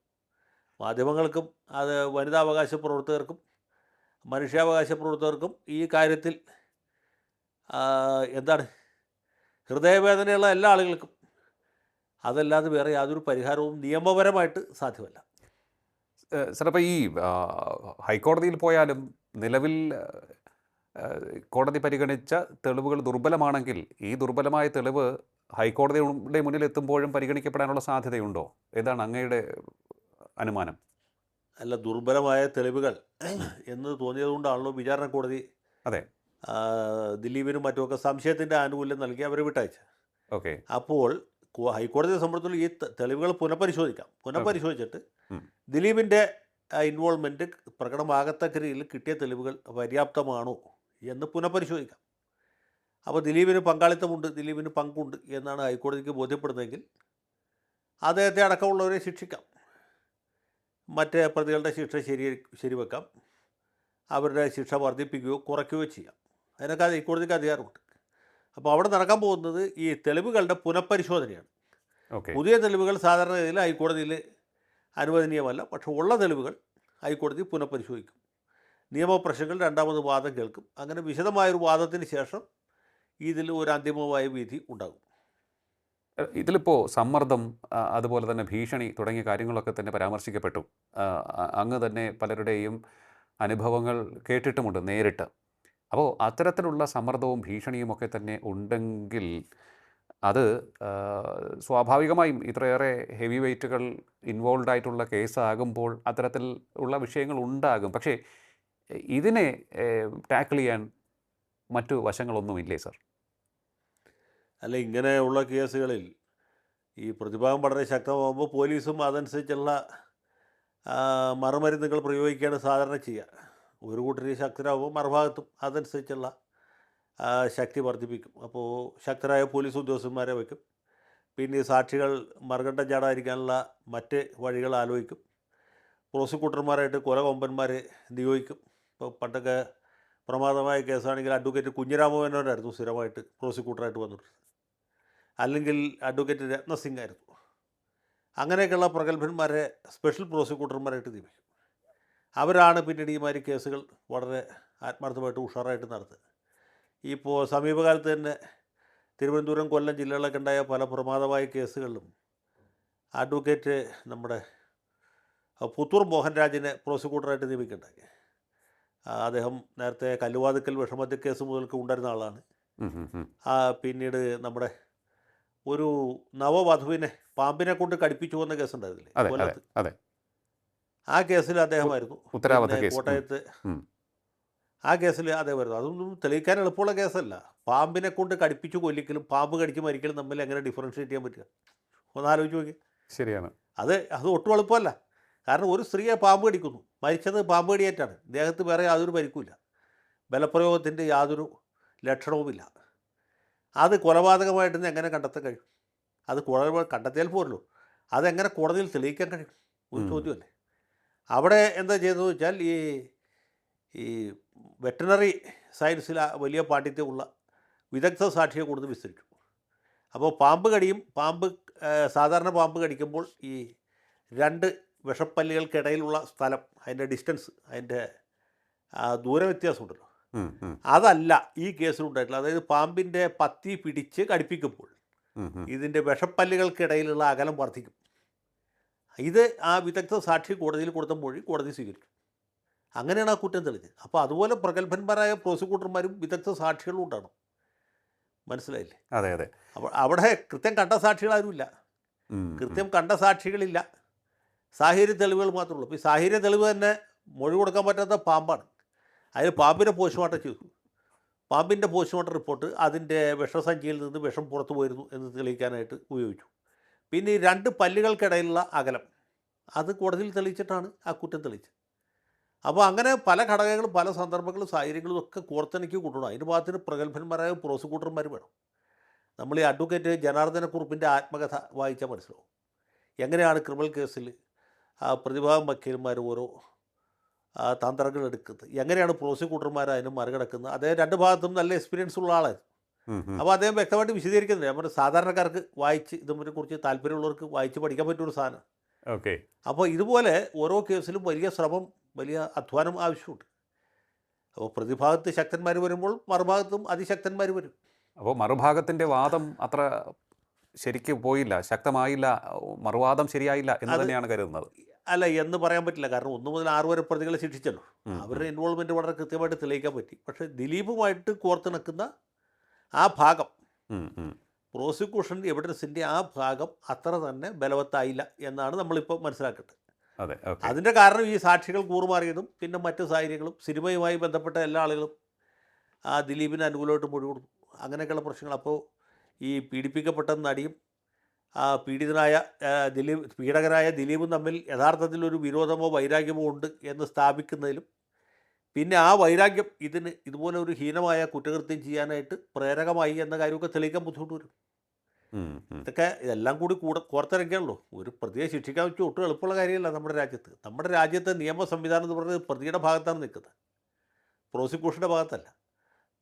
മാധ്യമങ്ങൾക്കും അത് വനിതാവകാശ പ്രവർത്തകർക്കും മനുഷ്യാവകാശ പ്രവർത്തകർക്കും ഈ കാര്യത്തിൽ എന്താണ് ഹൃദയവേദനയുള്ള എല്ലാ ആളുകൾക്കും അതല്ലാതെ വേറെ യാതൊരു പരിഹാരവും നിയമപരമായിട്ട് സാധ്യമല്ല. സാർ, അപ്പോൾ ഈ ഹൈക്കോടതിയിൽ പോയാലും നിലവിൽ കോടതി പരിഗണിച്ച തെളിവുകൾ ദുർബലമാണെങ്കിൽ ഈ ദുർബലമായ തെളിവ് ഹൈക്കോടതിയുടെ മുന്നിൽ എത്തുമ്പോഴും പരിഗണിക്കപ്പെടാനുള്ള സാധ്യതയുണ്ടോ? ഏതാണ് അങ്ങയുടെ അനുമാനം? അല്ല, ദുർബലമായ തെളിവുകൾ എന്ന് തോന്നിയതുകൊണ്ടാണല്ലോ വിചാരണ കോടതി അതെ ദിലീപിനും മറ്റുമൊക്കെ സംശയത്തിൻ്റെ ആനുകൂല്യം നൽകി അവരെ വിട്ടയച്ചു. ഓക്കെ. അപ്പോൾ ഹൈക്കോടതിയെ സംബന്ധിച്ചുള്ള ഈ തെളിവുകൾ പുനഃപരിശോധിക്കാം. പുനഃപരിശോധിച്ചിട്ട് ദിലീപിൻ്റെ ഇൻവോൾവ്മെൻറ്റ് പ്രകടമാകത്തക്ക രീതിയിൽ കിട്ടിയ തെളിവുകൾ പര്യാപ്തമാണോ എന്ന് പുനഃപരിശോധിക്കാം. അപ്പോൾ ദിലീപിന് പങ്കാളിത്തമുണ്ട്, ദിലീപിന് പങ്കുണ്ട് എന്നാണ് ഹൈക്കോടതിക്ക് ബോധ്യപ്പെടുന്നതെങ്കിൽ അദ്ദേഹത്തെ അടക്കമുള്ളവരെ ശിക്ഷിക്കാം. മറ്റേ പ്രതികളുടെ ശിക്ഷ ശരിവെക്കാം, അവരുടെ ശിക്ഷ വർദ്ധിപ്പിക്കുകയോ കുറയ്ക്കുകയോ ചെയ്യാം. അതിനൊക്കെ ഹൈക്കോടതിക്ക് അധികാരമുണ്ട്. അപ്പോൾ അവിടെ നടക്കാൻ പോകുന്നത് ഈ തെളിവുകളുടെ പുനഃപരിശോധനയാണ്. പുതിയ തെളിവുകൾ സാധാരണ രീതിയിൽ ഹൈക്കോടതിയിൽ അനുവദനീയമല്ല. പക്ഷേ ഉള്ള തെളിവുകൾ ഹൈക്കോടതി പുനഃപരിശോധിക്കും. നിയമപ്രശ്നങ്ങൾ രണ്ടാമത് വാദം കേൾക്കും. അങ്ങനെ വിശദമായൊരു വാദത്തിന് ശേഷം ഇതിൽ ഒരു അന്തിമമായ വിധി ഉണ്ടാകും. ഇതിലിപ്പോൾ സമ്മർദ്ദം, അതുപോലെ തന്നെ ഭീഷണി തുടങ്ങിയ കാര്യങ്ങളൊക്കെ തന്നെ പരാമർശിക്കപ്പെട്ടു. അങ്ങ് തന്നെ പലരുടെയും അനുഭവങ്ങൾ കേട്ടിട്ടുമുണ്ട് നേരിട്ട്. അപ്പോൾ അത്തരത്തിലുള്ള സമ്മർദ്ദവും ഭീഷണിയും ഒക്കെ തന്നെ ഉണ്ടെങ്കിൽ അത് സ്വാഭാവികമായും ഇത്രയേറെ ഹെവി വെയ്റ്റുകൾ ഇൻവോൾവ് ആയിട്ടുള്ള കേസാകുമ്പോൾ അത്തരത്തിൽ ഉള്ള വിഷയങ്ങൾ ഉണ്ടാകും. പക്ഷേ ഇതിനെ ടാക്കിൾ ചെയ്യാൻ മറ്റു വശങ്ങളൊന്നുമില്ലേ സർ? അല്ല, ഇങ്ങനെയുള്ള കേസുകളിൽ ഈ പ്രതിഭാഗം വളരെ ശക്തമാകുമ്പോൾ പോലീസും അതനുസരിച്ചുള്ള മറുമരുന്നുകൾ പ്രയോഗിക്കുകയാണ് സാധാരണ ചെയ്യുക. ഒരു കൂട്ടർ ശക്തരാകുമ്പോൾ മറുഭാഗത്തും അതനുസരിച്ചുള്ള ശക്തി വർദ്ധിപ്പിക്കും. അപ്പോൾ ശക്തരായ പോലീസ് ഉദ്യോഗസ്ഥന്മാരെ വയ്ക്കും. പിന്നെ ഈ സാക്ഷികൾ മറുകണ്ഠം ചാടാതിരിക്കാനുള്ള മറ്റ് വഴികൾ ആലോചിക്കും. പ്രോസിക്യൂട്ടർമാരായിട്ട് കൊലകൊമ്പന്മാരെ നിയോഗിക്കും. ഇപ്പോൾ പണ്ടൊക്കെ പ്രമാദമായ കേസാണെങ്കിൽ അഡ്വക്കേറ്റ് കുഞ്ഞിരാമമേനോനായിരുന്നു സ്ഥിരമായിട്ട് പ്രോസിക്യൂട്ടറായിട്ട് വന്നിട്ടുണ്ട്. അല്ലെങ്കിൽ അഡ്വക്കേറ്റ് രത്നസിംഗ് ആയിരുന്നു. അങ്ങനെയൊക്കെയുള്ള പ്രഗത്ഭന്മാരെ സ്പെഷ്യൽ പ്രോസിക്യൂട്ടർമാരായിട്ട് നിയമിക്കും. അവരാണ് പിന്നീട് ഈ മാതിരി കേസുകൾ വളരെ ആത്മാർത്ഥമായിട്ട് ഉഷാറായിട്ട് നടത്തുക. ഇപ്പോൾ സമീപകാലത്ത് തന്നെ തിരുവനന്തപുരം, കൊല്ലം ജില്ലകളിലൊക്കെ ഉണ്ടായ പല പ്രമാദമായ കേസുകളിലും അഡ്വക്കേറ്റ് നമ്മുടെ പുത്തൂർ മോഹൻരാജിനെ പ്രോസിക്യൂട്ടറായിട്ട് നിയമിക്കുകയുണ്ടായി. അദ്ദേഹം നേരത്തെ കല്ലുവാതുക്കൽ വിഷമദ്യ കേസ് മുതൽക്ക് ഉണ്ടായിരുന്ന ആളാണ്. പിന്നീട് നമ്മുടെ ഒരു നവവധുവിനെ പാമ്പിനെ കൊണ്ട് കടിപ്പിച്ചു പോകുന്ന കേസുണ്ടായിരുന്നില്ലേ കൊല്ലത്ത്, ആ കേസിൽ അദ്ദേഹമായിരുന്നു. കോട്ടയത്ത് ആ കേസിൽ അദ്ദേഹമായിരുന്നു. അതൊന്നും തെളിയിക്കാൻ എളുപ്പമുള്ള കേസല്ല. പാമ്പിനെ കൊണ്ട് കടിപ്പിച്ചു കൊല്ലിക്കലും പാമ്പ് കടിച്ച് മരിക്കലും തമ്മിൽ എങ്ങനെ ഡിഫറൻഷ്യേറ്റ് ചെയ്യാൻ പറ്റുക? ഒന്ന് ആലോചിച്ച് നോക്കി. ശരിയാണ്. അത് ഒട്ടും എളുപ്പമല്ല. കാരണം ഒരു സ്ത്രീയെ പാമ്പ് കടിക്കുന്നു, മരിച്ചത് പാമ്പ് കടിയേറ്റാണ്, ദേഹത്ത് വേറെ യാതൊരു പരിക്കുമില്ല, ബലപ്രയോഗത്തിൻ്റെ യാതൊരു ലക്ഷണവുമില്ല. അത് കൊലപാതകമായിട്ടെന്ന് എങ്ങനെ കണ്ടെത്താൻ കഴിയും? അത് കണ്ടെത്തിയാൽ പോരല്ലോ, അതെങ്ങനെ കോടതിയിൽ തെളിയിക്കാൻ കഴിയും? ഒരു ചോദ്യമല്ലേ. അവിടെ എന്താ ചെയ്തതെന്ന് വെച്ചാൽ ഈ വെറ്ററിനറി സയൻസിൽ വലിയ പാണ്ഡിത്യമുള്ള വിദഗ്ധ സാക്ഷിയെ കൂടുതൽ വിസ്തരിച്ചു. അപ്പോൾ പാമ്പ് കടിയും സാധാരണ പാമ്പ് കടിക്കുമ്പോൾ ഈ രണ്ട് വിഷപ്പല്ലുകൾക്കിടയിലുള്ള സ്ഥലം, അതിൻ്റെ ഡിസ്റ്റൻസ്, അതിൻ്റെ ദൂരവ്യത്യാസമുണ്ടല്ലോ, അതല്ല ഈ കേസിലുണ്ടായിട്ടുള്ള. അതായത് പാമ്പിൻ്റെ പത്തി പിടിച്ച് കടിപ്പിക്കുമ്പോൾ ഇതിൻ്റെ വിഷപ്പല്ലുകൾക്കിടയിലുള്ള അകലം വർദ്ധിക്കും. ഇത് ആ വിദഗ്ധ സാക്ഷി കോടതിയിൽ കൊടുത്ത മൊഴി കോടതി സ്വീകരിക്കും. അങ്ങനെയാണ് ആ കുറ്റം തെളിഞ്ഞത്. അപ്പോൾ അതുപോലെ പ്രഗത്ഭന്മാരായ പ്രോസിക്യൂട്ടർമാരും വിദഗ്ധ സാക്ഷികളും ഉണ്ടാകണം. മനസ്സിലായില്ലേ? അതെ അതെ. അപ്പോൾ അവിടെ കൃത്യം കണ്ട സാക്ഷികളാരുമില്ല, കൃത്യം കണ്ട സാക്ഷികളില്ല, സാഹചര്യ തെളിവുകൾ മാത്രമേ ഉള്ളൂ. അപ്പോൾ ഈ സാഹചര്യ തെളിവ് തന്നെ മൊഴി കൊടുക്കാൻ പറ്റാത്ത പാമ്പാണ്. അതിന് പാമ്പിനെ പോസ്റ്റ്മോർട്ടം ചെയ്തു. പാമ്പിൻ്റെ പോസ്റ്റ്മോർട്ടം റിപ്പോർട്ട് അതിൻ്റെ വിഷസഞ്ചിയിൽ നിന്ന് വിഷം പുറത്തു പോയിരുന്നു എന്ന് തെളിയിക്കാനായിട്ട് ഉപയോഗിച്ചു. പിന്നെ ഈ രണ്ട് പല്ലുകൾക്കിടയിലുള്ള അകലം അത് കോടതിയിൽ തെളിയിച്ചിട്ടാണ് ആ കുറ്റം തെളിയിച്ചത്. അപ്പോൾ അങ്ങനെ പല ഘടകങ്ങളും പല സന്ദർഭങ്ങളും സാഹചര്യങ്ങളും ഒക്കെ കോർത്തിണക്കി കൊണ്ടുപോകണം. അതിന് ഭാഗത്തിന് പ്രഗത്ഭന്മാരായ പ്രോസിക്യൂട്ടർമാർ വേണം. നമ്മൾ ഈ അഡ്വക്കേറ്റ് ജനാർദ്ദനക്കുറുപ്പിൻ്റെ ആത്മകഥ വായിച്ചാൽ മനസ്സിലാവും. എങ്ങനെയാണ് ക്രിമിനൽ കേസിൽ പ്രതിഭാഗം വക്കീലന്മാർ ഓരോ തന്ത്രങ്ങൾ എടുക്കുന്നത്, എങ്ങനെയാണ് പ്രോസിക്യൂട്ടർമാർ അതിന് മറികടക്കുന്നത്. അദ്ദേഹം രണ്ട് ഭാഗത്തും നല്ല എക്സ്പീരിയൻസ് ഉള്ള ആളായിരുന്നു. അപ്പോൾ അദ്ദേഹം വ്യക്തമായിട്ട് വിശദീകരിക്കുന്നുണ്ട്. നമ്മുടെ സാധാരണക്കാർക്ക് വായിച്ച് ഇതിനെക്കുറിച്ച് താല്പര്യമുള്ളവർക്ക് വായിച്ച് പഠിക്കാൻ പറ്റിയൊരു സാധനം. ഓക്കെ. അപ്പോൾ ഇതുപോലെ ഓരോ കേസിലും വലിയ ശ്രമം, വലിയ അധ്വാനം ആവശ്യമുണ്ട്. അപ്പോൾ പ്രതിഭാഗത്ത് ശക്തന്മാർ വരുമ്പോൾ മറുഭാഗത്തും അതിശക്തന്മാർ വരും. അപ്പോൾ മറുഭാഗത്തിൻ്റെ വാദം അത്ര ശരിക്ക് പോയില്ല, ശക്തമായില്ല, മറുവാദം ശരിയായില്ല എന്ന് അത് തന്നെയാണ് കരുതുന്നത്. അല്ല എന്ന് പറയാൻ പറ്റില്ല. കാരണം 1 മുതൽ 6 വരെ പ്രതികളെ ശിക്ഷിച്ചല്ലോ. അവരുടെ ഇൻവോൾവ്മെൻറ്റ് വളരെ കൃത്യമായിട്ട് തെളിയിക്കാൻ പറ്റി. പക്ഷേ ദിലീപുമായിട്ട് കോർത്തിണക്കുന്ന ആ ഭാഗം, പ്രോസിക്യൂഷൻ എവിഡൻസിൻ്റെ ആ ഭാഗം അത്ര തന്നെ ബലവത്തായില്ല എന്നാണ് നമ്മളിപ്പോൾ മനസ്സിലാക്കേണ്ടത്. അതെ. ഓക്കെ. അതിൻ്റെ കാരണം ഈ സാക്ഷികൾ കൂറുമാറിയതും പിന്നെ മറ്റു സാഹചര്യങ്ങളും സിനിമയുമായി ബന്ധപ്പെട്ട എല്ലാ ആളുകളും ദിലീപിന് അനുകൂലമായിട്ട് മൊഴി കൊടുത്തു. അങ്ങനെയൊക്കെയുള്ള പ്രശ്നങ്ങൾ. അപ്പോൾ ഈ പീഡിപ്പിക്കപ്പെട്ട നടിയും പീഡിതനായ പീഡകനായ ദിലീപും തമ്മിൽ യഥാർത്ഥത്തിൽ ഒരു വിരോധമോ വൈരാഗ്യമോ ഉണ്ട് എന്ന് സ്ഥാപിക്കുന്നതിലും പിന്നെ ആ വൈരാഗ്യം ഇതുപോലെ ഒരു ഹീനമായ കുറ്റകൃത്യം ചെയ്യാനായിട്ട് പ്രേരകമായി എന്ന കാര്യമൊക്കെ തെളിയിക്കാൻ ബുദ്ധിമുട്ട് വരും. ഇതെല്ലാം കൂടി കോർത്തിറക്കിയാണല്ലോ. ഒരു പ്രതിയെ ശിക്ഷിക്കാൻ വെച്ച് ഒട്ടും എളുപ്പമുള്ള കാര്യമല്ല നമ്മുടെ രാജ്യത്ത്. നമ്മുടെ രാജ്യത്തെ നിയമ സംവിധാനം എന്ന് പറയുന്നത് പ്രതിയുടെ ഭാഗത്താണ് നിൽക്കുന്നത്, പ്രോസിക്യൂഷൻ്റെ ഭാഗത്തല്ല.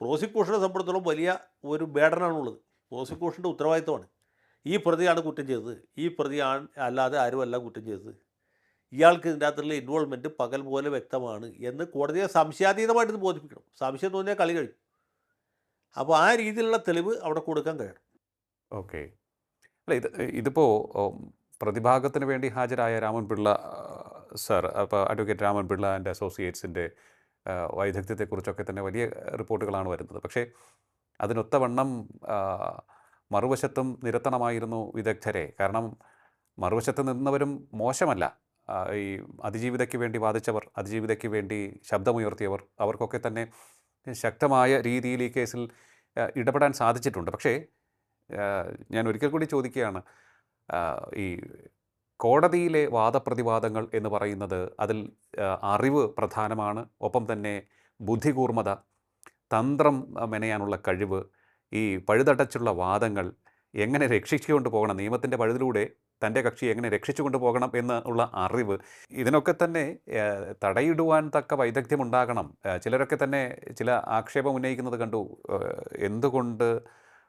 പ്രോസിക്യൂഷനെ സംബന്ധിച്ചിടത്തോളം വലിയ ഒരു ബേഡനാണുള്ളത്. പ്രോസിക്യൂഷൻ്റെ ഉത്തരവാദിത്തമാണ് ഈ പ്രതിയാണ് കുറ്റം ചെയ്തത്, ഈ പ്രതിയാണ് അല്ലാതെ ആരുമല്ല കുറ്റം ചെയ്തത്, ഇയാൾക്ക് ഇതിൻ്റെ അകത്തുള്ള ഇൻവോൾവ്മെൻറ്റ് പകൽ പോലെ വ്യക്തമാണ് എന്ന് കോടതിയെ സംശയാതീതമായിട്ട് ഇത് ബോധിപ്പിക്കണം. സംശയം തോന്നിയാൽ കളി കഴിഞ്ഞു. അപ്പോൾ ആ രീതിയിലുള്ള തെളിവ് അവിടെ കൊടുക്കാൻ കഴിയണം. ഓക്കെ. അല്ല, ഇതിപ്പോൾ പ്രതിഭാഗത്തിന് വേണ്ടി ഹാജരായ രാമൻ പിള്ള സർ, അപ്പോൾ അഡ്വക്കേറ്റ് രാമൻ പിള്ള ആൻഡ് അസോസിയേറ്റ്സിൻ്റെ വൈദഗ്ധ്യത്തെക്കുറിച്ചൊക്കെ തന്നെ വലിയ റിപ്പോർട്ടുകളാണ് വരുന്നത്. പക്ഷേ അതിനൊത്തവണ്ണം മറുവശത്തും നിരത്തണമായിരുന്നു വിദഗ്ധരെ. കാരണം മറുവശത്ത് നിന്നവരും മോശമല്ല. ഈ അതിജീവിതയ്ക്ക് വേണ്ടി വാദിച്ചവർ, അതിജീവിതയ്ക്ക് വേണ്ടി ശബ്ദമുയർത്തിയവർ, അവർക്കൊക്കെ തന്നെ ശക്തമായ രീതിയിൽ ഈ കേസിൽ ഇടപെടാൻ സാധിച്ചിട്ടുണ്ട്. പക്ഷേ ഞാൻ ഒരിക്കൽ കൂടി ചോദിക്കുകയാണ്, ഈ കോടതിയിലെ വാദപ്രതിവാദങ്ങൾ എന്ന് പറയുന്നത് അതിൽ അറിവ് പ്രധാനമാണ്, ഒപ്പം തന്നെ ബുദ്ധികൂർമ്മത, തന്ത്രം മെനയാനുള്ള കഴിവ്, ഈ പഴുതടച്ചുള്ള വാദങ്ങൾ എങ്ങനെ രക്ഷിച്ചുകൊണ്ട് പോകണം, നിയമത്തിൻ്റെ പഴുതിലൂടെ തൻ്റെ കക്ഷി എങ്ങനെ രക്ഷിച്ചുകൊണ്ട് പോകണം എന്നുള്ള അറിവ്, ഇതിനൊക്കെ തന്നെ തടയിടുവാൻ തക്ക വൈദഗ്ധ്യമുണ്ടാകണം. ചിലരൊക്കെ തന്നെ ചില ആക്ഷേപം ഉന്നയിക്കുന്നത് കണ്ടു, എന്തുകൊണ്ട്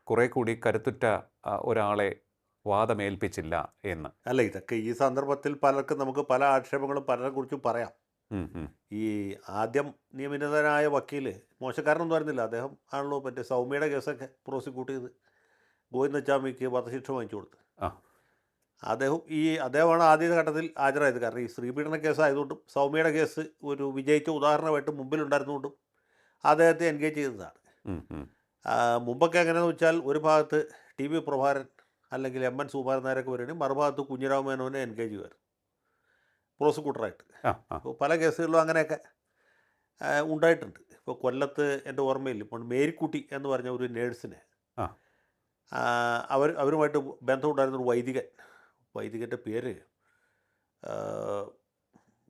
കുറേ കൂടി കരുത്തുറ്റ ഒരാളെ വാദമേൽപ്പിച്ചില്ല എന്ന്. അല്ല, ഇതൊക്കെ ഈ സന്ദർഭത്തിൽ പലർക്കും നമുക്ക് പല ആക്ഷേപങ്ങളും പലരെ കുറിച്ചും പറയാം. ഈ ആദ്യം നിയമിതനായ വക്കീൽ മോശക്കാരനൊന്നും ആയിരുന്നില്ല. അദ്ദേഹം ആണല്ലോ മറ്റേ സൗമ്യയുടെ കേസൊക്കെ പ്രോസിക്യൂട്ട് ചെയ്ത് ഗോവിന്ദച്ചാമിക്ക് വധശിക്ഷ വാങ്ങിച്ചു കൊടുത്ത്. അദ്ദേഹമാണ് ആദ്യഘട്ടത്തിൽ ഹാജരായത്. കാരണം ഈ സ്ത്രീപീഡന കേസായതുകൊണ്ടും സൗമ്യയുടെ കേസ് ഒരു വിജയിച്ച ഉദാഹരണമായിട്ട് മുമ്പിലുണ്ടായിരുന്നുകൊണ്ടും അദ്ദേഹത്തെ എൻഗേജ് ചെയ്തതാണ്. മുമ്പൊക്കെ എങ്ങനെയാണെന്ന് വെച്ചാൽ ഒരു ഭാഗത്ത് TV പ്രഭാകരൻ അല്ലെങ്കിൽ MN സുകുമാരൻ നായരൊക്കെ വരികയാണെങ്കിൽ മറുഭാഗത്ത് കുഞ്ഞിരാമ മേനോനെ എൻഗേജ് ചെയ്യുമായിരുന്നു പ്രോസിക്യൂട്ടറായിട്ട്. അപ്പോൾ പല കേസുകളിലും അങ്ങനെയൊക്കെ ഉണ്ടായിട്ടുണ്ട്. ഇപ്പോൾ കൊല്ലത്ത് എൻ്റെ ഓർമ്മയിൽ ഇപ്പോൾ മേരിക്കുട്ടി എന്ന് പറഞ്ഞ ഒരു നേഴ്സിനെ അവരുമായിട്ട് ബന്ധമുണ്ടായിരുന്നൊരു വൈദികൻ്റെ പേര്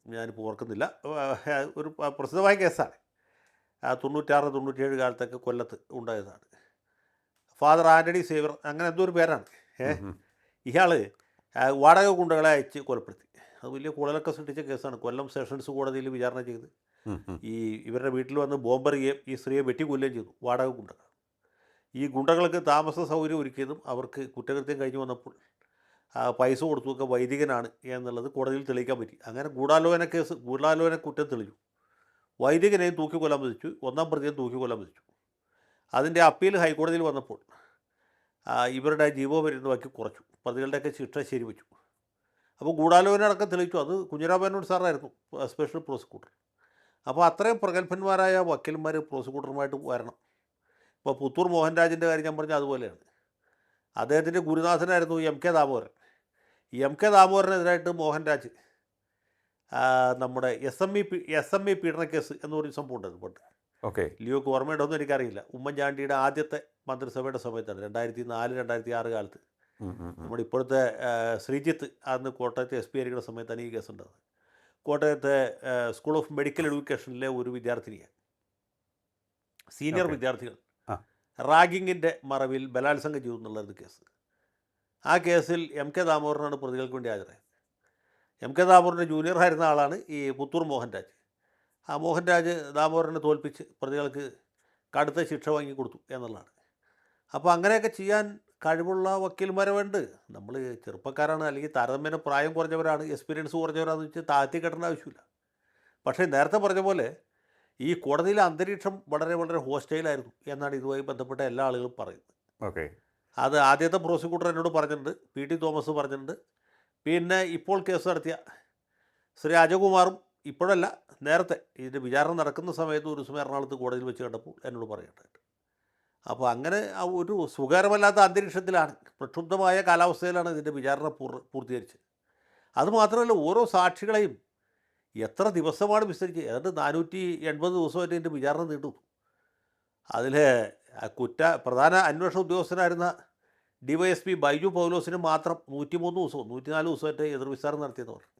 ഞാനിപ്പോൾ ഓർക്കുന്നില്ല. ഒരു പ്രസിദ്ധമായ കേസാണ്. 96-97 കാലത്തൊക്കെ കൊല്ലത്ത് ഉണ്ടായതാണ്. ഫാദർ ആൻ്റണി സേവർ അങ്ങനെ എന്തോ ഒരു പേരാണ്. ഇയാൾ വാടക ഗുണ്ടകളെ അയച്ച് കൊലപ്പെടുത്തി. അത് വലിയ കുളലൊക്കെ സൃഷ്ടിച്ച കേസാണ്. കൊല്ലം സെഷൻസ് കോടതിയിൽ വിചാരണ ചെയ്ത് ഇവരുടെ വീട്ടിൽ വന്ന് ബോംബെറിയുകയും ഈ സ്ത്രീയെ വെട്ടിക്കൊല്ലുകയും ചെയ്തു. വാടക ഗുണ്ടകൾ. ഈ ഗുണ്ടകൾക്ക് താമസ സൗകര്യം ഒരുക്കിയതും അവർക്ക് കുറ്റകൃത്യം കഴിഞ്ഞു വന്നപ്പോൾ പൈസ കൊടുത്തുമൊക്കെ വൈദികനാണ് എന്നുള്ളത് കോടതിയിൽ തെളിയിക്കാൻ പറ്റി. അങ്ങനെ ഗൂഢാലോചന കുറ്റം തെളിഞ്ഞു. വൈദികനെയും തൂക്കിക്കൊല്ലാൻ വിധിച്ചു, 1-ാം പ്രതിയെ തൂക്കിക്കൊല്ലാൻ വിധിച്ചു. അതിൻ്റെ അപ്പീൽ ഹൈക്കോടതിയിൽ വന്നപ്പോൾ ഇവരുടെ ജീവപര്യന്തമാക്കി കുറച്ചു, പ്രതികളുടെയൊക്കെ ശിക്ഷ ശരിവെച്ചു. അപ്പോൾ ഗൂഢാലോചന അടക്കം തെളിയിച്ചു. അത് കുഞ്ഞിരാമേനോൻ സാറായിരുന്നു സ്പെഷ്യൽ പ്രോസിക്യൂട്ടർ. അപ്പോൾ അത്രയും പ്രഗത്ഭന്മാരായ വക്കീലന്മാർ പ്രോസിക്യൂട്ടറുമായിട്ട് വരണം. ഇപ്പോൾ പുത്തൂർ മോഹൻരാജിൻ്റെ കാര്യം ഞാൻ പറഞ്ഞാൽ അതുപോലെയാണ്. അദ്ദേഹത്തിൻ്റെ ഗുരുനാഥനായിരുന്നു MK ദാമോദരൻ. ഈ MK ദാമോദരനെതിരായിട്ട് മോഹൻരാജ് നമ്മുടെ SME പീഡന കേസ് എന്ന് പറയുന്ന സംഭവം ഉണ്ടായിരുന്നു പണ്ട്. ഓക്കെ. ലിയോക്ക് ഓർമ്മയുണ്ടോയെന്ന് എനിക്കറിയില്ല. ഉമ്മൻചാണ്ടിയുടെ ആദ്യത്തെ മന്ത്രിസഭയുടെ സമയത്താണ്, 2004-2006 കാലത്ത്. നമ്മുടെ ഇപ്പോഴത്തെ ശ്രീജിത്ത് അന്ന് കോട്ടയത്തെ SP ആയിരിക്കുന്ന സമയത്താണ് ഈ കേസ് ഉണ്ടാകുന്നത്. കോട്ടയത്തെ സ്കൂൾ ഓഫ് മെഡിക്കൽ എഡ്യൂക്കേഷനിലെ ഒരു വിദ്യാർത്ഥിനിയാണ്, സീനിയർ വിദ്യാർത്ഥികൾ റാഗിങ്ങിൻ്റെ മറവിൽ ബലാത്സംഗം ചെയ്തു എന്നുള്ളൊരു കേസ്. ആ കേസിൽ M.K. ദാമോദരനാണ് പ്രതികൾക്ക് വേണ്ടി ഹാജരായത്. M.K. ദാമോദരൻ്റെ ജൂനിയറായിരുന്ന ആളാണ് ഈ പുത്തൂർ മോഹൻരാജ്. ആ മോഹൻരാജ് ദാമോദരനെ തോൽപ്പിച്ച് പ്രതികൾക്ക് കടുത്ത ശിക്ഷ വാങ്ങിക്കൊടുത്തു എന്നുള്ളതാണ്. അപ്പോൾ അങ്ങനെയൊക്കെ ചെയ്യാൻ കഴിവുള്ള വക്കീൽമാരെ വേണ്ട. നമ്മൾ ചെറുപ്പക്കാരാണ്, അല്ലെങ്കിൽ താരതമ്യേന പ്രായം കുറഞ്ഞവരാണ്, എക്സ്പീരിയൻസ് കുറഞ്ഞവരാണെന്ന് വെച്ച് താഴ്ത്തി കെട്ടേണ്ട ആവശ്യമില്ല. പക്ഷേ നേരത്തെ പറഞ്ഞ പോലെ ഈ കോടതിയിലെ അന്തരീക്ഷം വളരെ വളരെ ഹോസ്റ്റൈലായിരുന്നു എന്നാണ് ഇതുമായി ബന്ധപ്പെട്ട എല്ലാ ആളുകളും പറയുന്നത്. ഓക്കെ. അത് ആദ്യത്തെ പ്രോസിക്യൂട്ടർ എന്നോട് പറഞ്ഞിട്ടുണ്ട്, P.T. തോമസ് പറഞ്ഞിട്ടുണ്ട്. പിന്നെ ഇപ്പോൾ കേസ് നടത്തിയ ശ്രീ അജകുമാറും ഇപ്പോഴല്ല, നേരത്തെ ഇതിൻ്റെ വിചാരണ നടക്കുന്ന സമയത്ത് ഒരു ദിവസം എറണാകുളത്ത് കോടതിയിൽ വെച്ച് കണ്ടപ്പോൾ എന്നോട് പറയേണ്ടതായിട്ട്. അപ്പോൾ അങ്ങനെ ആ ഒരു സുഖകരമല്ലാത്ത അന്തരീക്ഷത്തിലാണ്, പ്രക്ഷുബ്ധമായ കാലാവസ്ഥയിലാണ് ഇതിൻ്റെ വിചാരണ പൂർത്തീകരിച്ചത്. അതുമാത്രമല്ല, ഓരോ സാക്ഷികളെയും എത്ര ദിവസമാണ് വിസ്തരിച്ചത്, ഏതാണ്ട് 480 ദിവസമായിട്ട് ഇതിൻ്റെ വിചാരണ നീണ്ടു. അതിൽ പ്രധാന അന്വേഷണ ഉദ്യോഗസ്ഥനായിരുന്ന DYSP ബൈജു പൗലോസിന് മാത്രം 103 ദിവസവും 104 ദിവസമായിട്ട് എതിർവിസ്താരം നടത്തിയെന്ന് പറഞ്ഞു.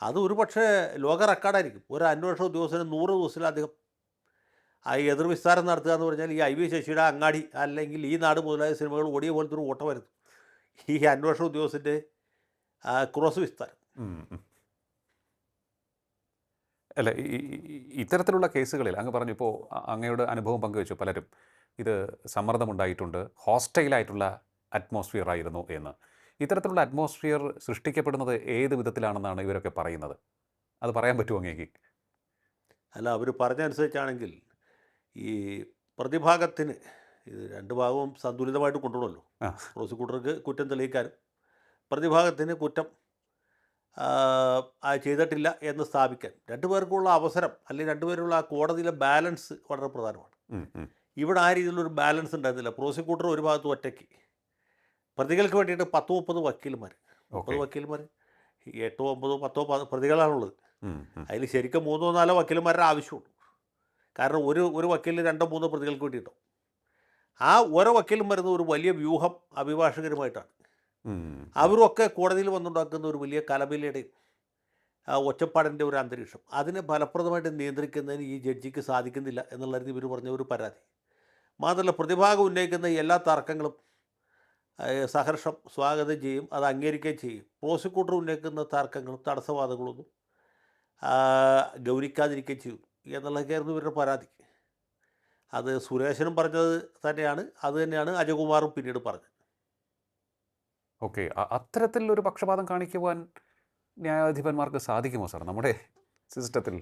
അത് ഒരു പക്ഷേ ലോക റെക്കോർഡായിരിക്കും. ഒരു അന്വേഷണ ഉദ്യോഗസ്ഥന് 100 ദിവസത്തിലധികം ആ എതിർവിസ്താരം നടത്തുക എന്ന് പറഞ്ഞാൽ ഈ IV ശശിയുടെ അങ്ങാടി അല്ലെങ്കിൽ ഈ നാട് മുതലായ സിനിമകൾ ഓടിയ പോലത്തെ ഒരു ഓട്ടമായിരുന്നു ഈ അന്വേഷണ ഉദ്യോഗസ്ഥൻ്റെ ക്രോസ് വിസ്താരം. അല്ല, ഇത്തരത്തിലുള്ള കേസുകളിൽ അങ്ങ് പറഞ്ഞു, ഇപ്പോൾ അങ്ങയുടെ അനുഭവം പങ്കുവെച്ചു പലരും, ഇത് സമ്മർദ്ദമുണ്ടായിട്ടുണ്ട്, ഹോസ്റ്റൈലായിട്ടുള്ള അറ്റ്മോസ്ഫിയർ ആയിരുന്നു എന്ന്. ഇത്തരത്തിലുള്ള അറ്റ്മോസ്ഫിയർ സൃഷ്ടിക്കപ്പെടുന്നത് ഏത് വിധത്തിലാണെന്നാണ് ഇവരൊക്കെ പറയുന്നത്? അത് പറയാൻ പറ്റുമോ അങ്ങേക്ക്? അല്ല, അവർ പറഞ്ഞനുസരിച്ചാണെങ്കിൽ ഈ പ്രതിഭാഗത്തിന് ഇത് രണ്ട് ഭാഗവും സന്തുലിതമായിട്ട് കൊണ്ടുപോകണമല്ലോ. പ്രോസിക്യൂട്ടർക്ക് കുറ്റം തെളിയിക്കാനും പ്രതിഭാഗത്തിന് കുറ്റം ചെയ്തിട്ടില്ല എന്ന് സ്ഥാപിക്കാൻ രണ്ടുപേർക്കുള്ള അവസരം, അല്ലെങ്കിൽ രണ്ടുപേരുള്ള ആ കോടതിയിലെ ബാലൻസ് വളരെ പ്രധാനമാണ്. ഇവിടെ ആ രീതിയിലൊരു ബാലൻസ് ഉണ്ടായിരുന്നില്ല. പ്രോസിക്യൂട്ടർ ഒരു ഭാഗത്ത് ഒറ്റയ്ക്ക്, പ്രതികൾക്ക് വേണ്ടിയിട്ട് 10-30 വക്കീൽമാർ, 30 വക്കീൽമാർ, 8, 9, 10 പ്രതികളാണുള്ളത്. അതിൽ ശരിക്കും 3-4 വക്കീൽമാരുടെ ആവശ്യമുള്ളൂ. കാരണം ഒരു വക്കീലിന് 2-3 പ്രതികൾക്ക് വേണ്ടിയിട്ടോ. ആ ഓരോ വക്കീലും വരുന്ന ഒരു വലിയ വ്യൂഹം അഭിഭാഷകരുമായിട്ടാണ്. അവരൊക്കെ കോടതിയിൽ വന്നുണ്ടാക്കുന്ന ഒരു വലിയ കലബിലയുടെയും ഒച്ചപ്പാടിൻ്റെ ഒരു അന്തരീക്ഷം, അതിനെ ഫലപ്രദമായിട്ട് നിയന്ത്രിക്കുന്നതിന് ഈ ജഡ്ജിക്ക് സാധിക്കുന്നില്ല എന്നുള്ളതായിരുന്നു ഇവർ പറഞ്ഞ ഒരു പരാതി. മാത്രമല്ല, പ്രതിഭാഗം ഉന്നയിക്കുന്ന എല്ലാ തർക്കങ്ങളും സഹർഷം സ്വാഗതം ചെയ്യും, അത് അംഗീകരിക്കുകയും ചെയ്യും. പ്രോസിക്യൂട്ടർ ഉന്നയിക്കുന്ന തർക്കങ്ങളും തടസ്സവാദങ്ങളൊന്നും ഗൗനിക്കാതിരിക്കുകയും ചെയ്യും എന്നുള്ളതൊക്കെയായിരുന്നു ഇവരുടെ പരാതി. അത് സുരേഷനും പറഞ്ഞത് തന്നെയാണ്, അത് തന്നെയാണ് അജകുമാറും പിന്നീട് പറഞ്ഞത്. ഓക്കെ. അത്തരത്തിലൊരു പക്ഷപാതം കാണിക്കുവാൻ ന്യായാധിപന്മാർക്ക് സാധിക്കുമോ സാർ നമ്മുടെ സിസ്റ്റത്തിൽ?